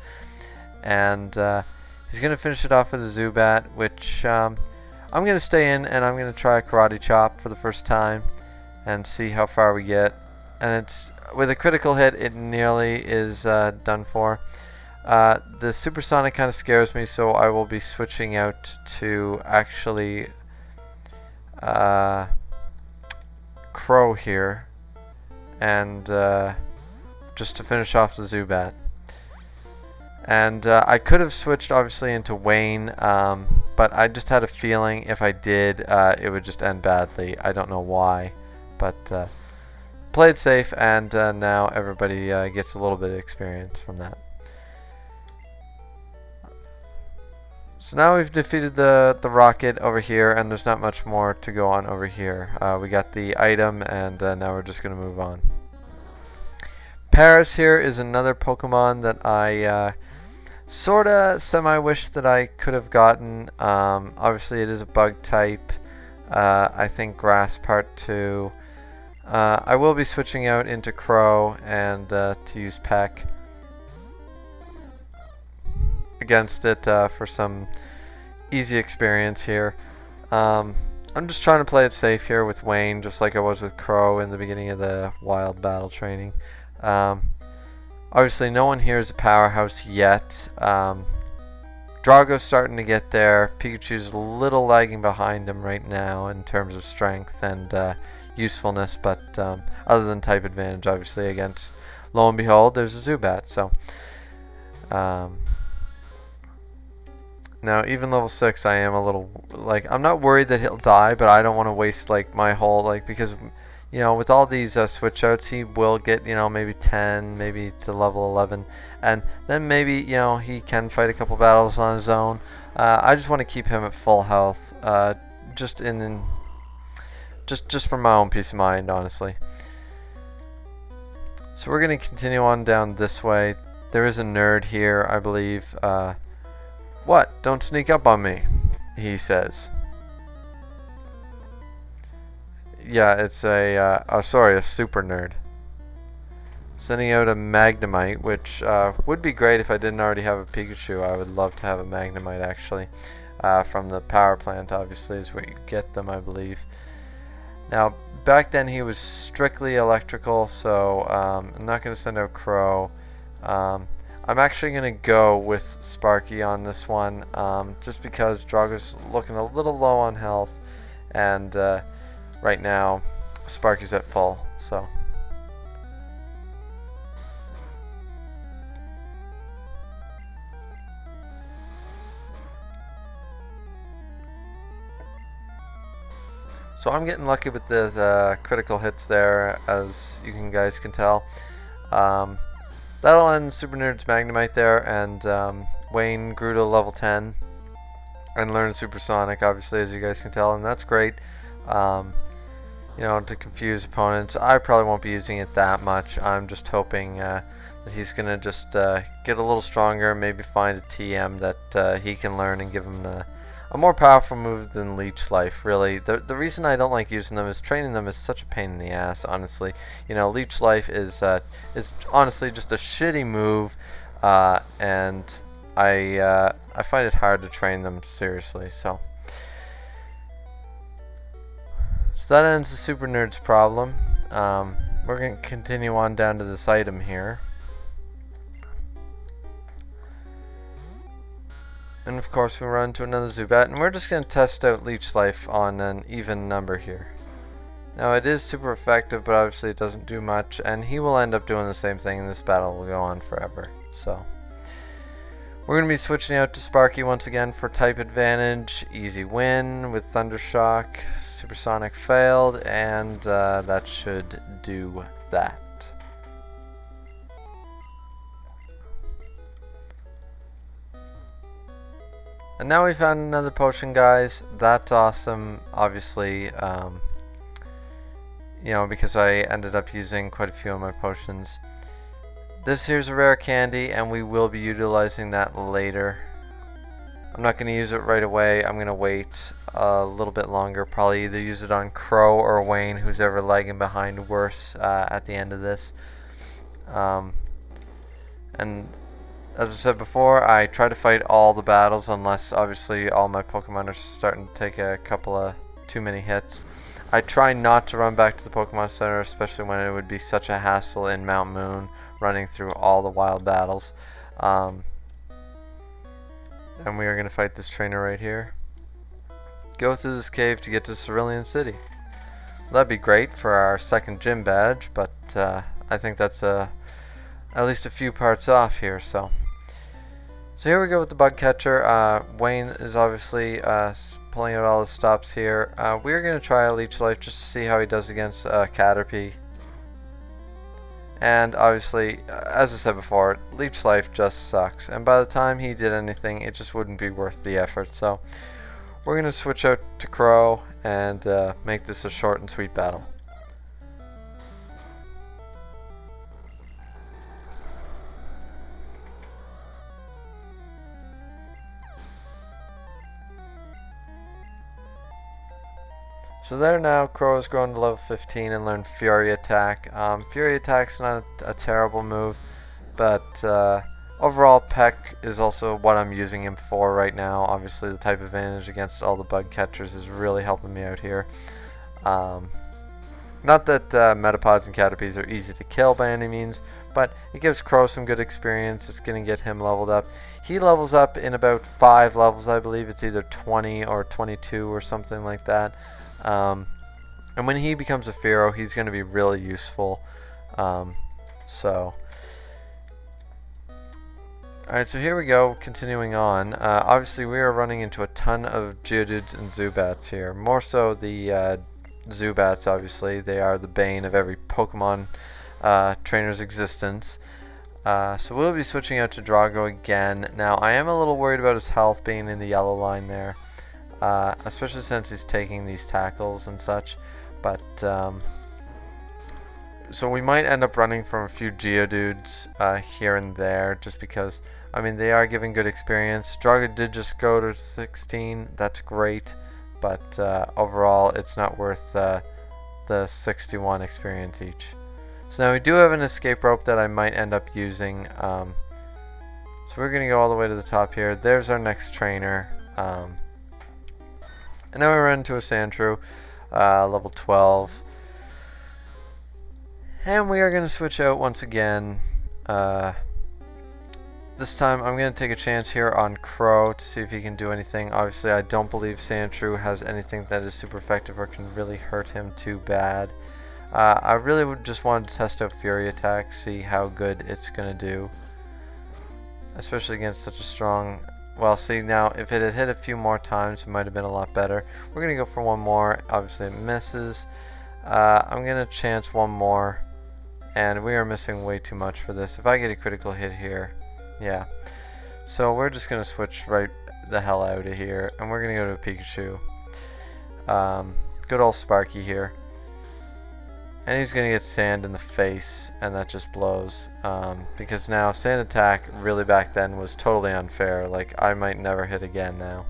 S2: And he's going to finish it off with a Zubat, which I'm going to stay in and I'm going to try a Karate Chop for the first time and see how far we get. And it's with a critical hit, it nearly is done for. The Supersonic kind of scares me, so I will be switching out to actually Crow here. And just to finish off the Zubat. And I could have switched obviously into Wayne, but I just had a feeling if I did, it would just end badly. I don't know why, but play it safe, and now everybody gets a little bit of experience from that. So now we've defeated the Rocket over here, and there's not much more to go on over here. We got the item, and now we're just going to move on. Paris here is another Pokemon that I sorta semi-wish that I could have gotten. Obviously it is a bug type. I think Grass Part 2. I will be switching out into Crow and to use Peck against it for some easy experience here. I'm just trying to play it safe here with Wayne, just like I was with Crow in the beginning of the wild battle training. Obviously no one here is a powerhouse yet. Drago's starting to get there. Pikachu's a little lagging behind him right now in terms of strength and usefulness, but other than type advantage obviously against, lo and behold, there's a Zubat. So now even level 6 I am a little, like, I'm not worried that he'll die, but I don't want to waste like my whole, like, because you know, with all these switch outs, he will get, you know, maybe 10, maybe to level 11, and then maybe, you know, he can fight a couple battles on his own. I just want to keep him at full health, just for my own peace of mind, honestly. So we're going to continue on down this way. There is a nerd here, I believe. What? Don't sneak up on me, he says. Yeah, it's a, a super nerd. Sending out a Magnemite, which would be great if I didn't already have a Pikachu. I would love to have a Magnemite, actually. From the power plant, obviously, is where you get them, I believe. Now, back then he was strictly electrical, so I'm not going to send out Crow. I'm actually going to go with Sparky on this one, just because Drago's looking a little low on health, and right now Sparky's at full, so. So I'm getting lucky with the critical hits there, as you guys can tell. That'll end Super Nerd's Magnemite there, and Wayne grew to level 10 and learned Supersonic, obviously, as you guys can tell, and that's great. You know, to confuse opponents. I probably won't be using it that much. I'm just hoping that he's going to just get a little stronger, maybe find a TM that he can learn and give him a more powerful move than Leech Life, really. The reason I don't like using them is training them is such a pain in the ass, honestly. You know, Leech Life is honestly just a shitty move, and I find it hard to train them seriously, so. So that ends the Super Nerd's problem. We're going to continue on down to this item here. And of course we run into another Zubat, and we're just going to test out Leech Life on an even number here. Now it is super effective, but obviously it doesn't do much, and he will end up doing the same thing, and this battle will go on forever. So we're going to be switching out to Sparky once again for type advantage. Easy win with Thundershock. Supersonic failed, and that should do that. And now we found another potion, guys. That's awesome. Obviously, you know, because I ended up using quite a few of my potions. This here's a rare candy, and we will be utilizing that later. I'm not going to use it right away. I'm going to wait a little bit longer. Probably either use it on Crow or Wayne, who's ever lagging behind worse at the end of this. And as I said before, I try to fight all the battles unless obviously all my Pokemon are starting to take a couple of too many hits. I try not to run back to the Pokemon Center, especially when it would be such a hassle in Mount Moon running through all the wild battles. And we are going to fight this trainer right here. Go through this cave to get to Cerulean City. That'd be great for our second gym badge, but I think that's at least a few parts off here. So here we go with the bug catcher. Wayne is obviously pulling out all his stops here. We're going to try a Leech Life just to see how he does against Caterpie. And obviously, as I said before, Leech Life just sucks. And by the time he did anything, it just wouldn't be worth the effort. So we're going to switch out to Crow and make this a short and sweet battle. So there now, Crow has grown to level 15 and learned Fury Attack. Fury Attack's not a terrible move, but overall Peck is also what I'm using him for right now. Obviously the type advantage against all the bug catchers is really helping me out here. Not that Metapods and Caterpies are easy to kill by any means, but it gives Crow some good experience. It's going to get him leveled up. He levels up in about 5 levels, I believe. It's either 20 or 22 or something like that. And when he becomes a Fearow, he's going to be really useful. Alright, so here we go, continuing on. Obviously we are running into a ton of Geodudes and Zubats here. More so the Zubats, obviously. They are the bane of every Pokemon trainer's existence. So we'll be switching out to Drago again. Now I am a little worried about his health being in the yellow line there. Especially since he's taking these tackles and such, but so we might end up running from a few Geodudes here and there, just because, I mean, they are giving good experience. Drago did just go to 16, that's great, but overall it's not worth the 61 experience each. So now we do have an escape rope that I might end up using, so we're going to go all the way to the top here. There's our next trainer. And now we run into a Sandshrew, level 12. And we are going to switch out once again. This time I'm going to take a chance here on Crow to see if he can do anything. Obviously I don't believe Sandshrew has anything that is super effective or can really hurt him too bad. I really would just wanted to test out Fury Attack, see how good it's going to do. Especially against such a strong... Well, see, now, if it had hit a few more times, it might have been a lot better. We're going to go for one more. Obviously, it misses. I'm going to chance one more. And we are missing way too much for this. If I get a critical hit here, yeah. So we're just going to switch right the hell out of here. And we're going to go to a Pikachu. Good old Sparky here. And he's going to get sand in the face, and that just blows. Because now, sand attack, really back then, was totally unfair. Like, I might never hit again now.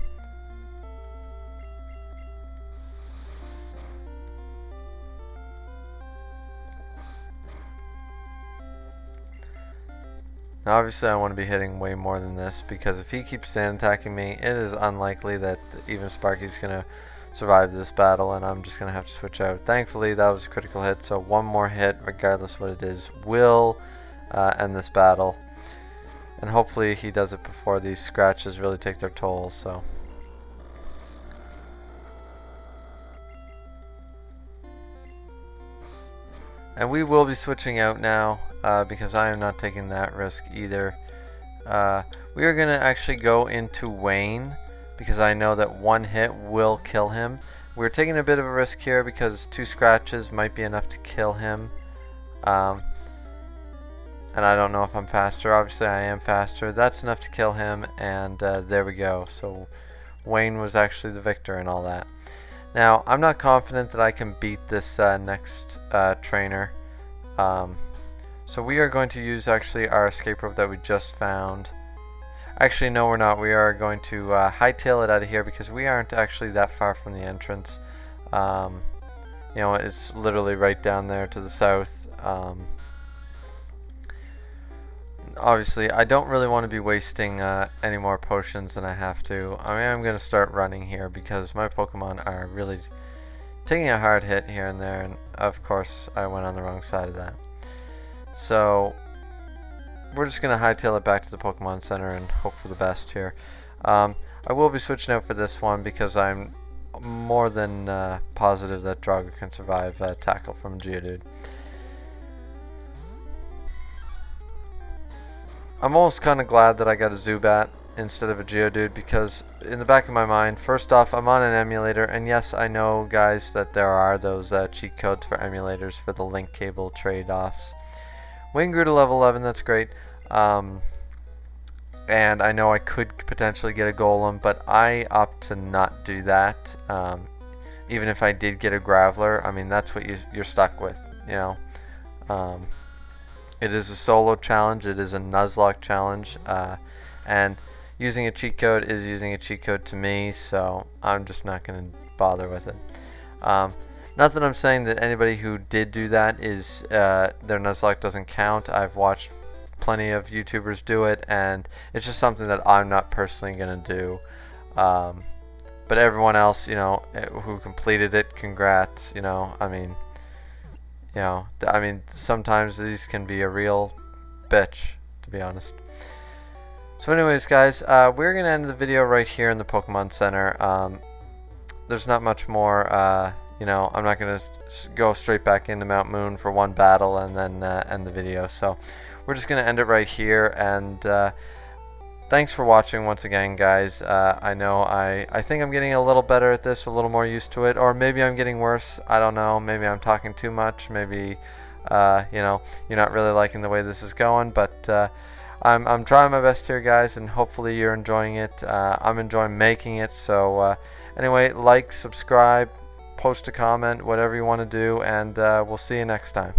S2: Now, obviously, I want to be hitting way more than this, because if he keeps sand attacking me, it is unlikely that even Sparky's going to survive this battle, and I'm just going to have to switch out. Thankfully, that was a critical hit, so one more hit, regardless what it is, will end this battle. And hopefully he does it before these scratches really take their toll. So. And we will be switching out now because I am not taking that risk either. We are going to actually go into Wayne because I know that one hit will kill him. We're taking a bit of a risk here because 2 scratches might be enough to kill him. And I don't know if I'm faster. Obviously I am faster. That's enough to kill him, and there we go. So Wayne was actually the victor and all that. Now, I'm not confident that I can beat this next trainer. So we are going to use actually our escape rope that we just found. Actually, no, we're not. We are going to hightail it out of here because we aren't actually that far from the entrance. You know, it's literally right down there to the south. Obviously, I don't really want to be wasting any more potions than I have to. I mean, I'm going to start running here because my Pokemon are really taking a hard hit here and there, and of course, I went on the wrong side of that. So, we're just going to hightail it back to the Pokemon Center and hope for the best here. I will be switching out for this one because I'm more than positive that Drago can survive tackle from Geodude. I'm almost kind of glad that I got a Zubat instead of a Geodude because in the back of my mind, first off, I'm on an emulator, and yes, I know, guys, that there are those cheat codes for emulators for the link cable trade-offs. Wayne grew to level 11, that's great. And I know I could potentially get a Golem, but I opt to not do that. Even if I did get a Graveler, I mean, that's what you're stuck with, you know. It is a solo challenge, it is a Nuzlocke challenge, and using a cheat code is using a cheat code to me, so I'm just not going to bother with it. Not that I'm saying that anybody who did do that is their Nuzlocke doesn't count. I've watched plenty of YouTubers do it, and it's just something that I'm not personally going to do. But everyone else, you know, who completed it, congrats, you know, I mean... You know, sometimes these can be a real bitch, to be honest. So anyways, guys, we're going to end the video right here in the Pokemon Center. There's not much more, you know, I'm not going to go straight back into Mount Moon for one battle and then end the video. So we're just going to end it right here, and thanks for watching once again, guys. I know I think I'm getting a little better at this, a little more used to it, or maybe I'm getting worse. I don't know. Maybe I'm talking too much. Maybe, you know, you're not really liking the way this is going, but I'm trying my best here, guys, and hopefully you're enjoying it. I'm enjoying making it. So anyway, like, subscribe, post a comment, whatever you want to do, and we'll see you next time.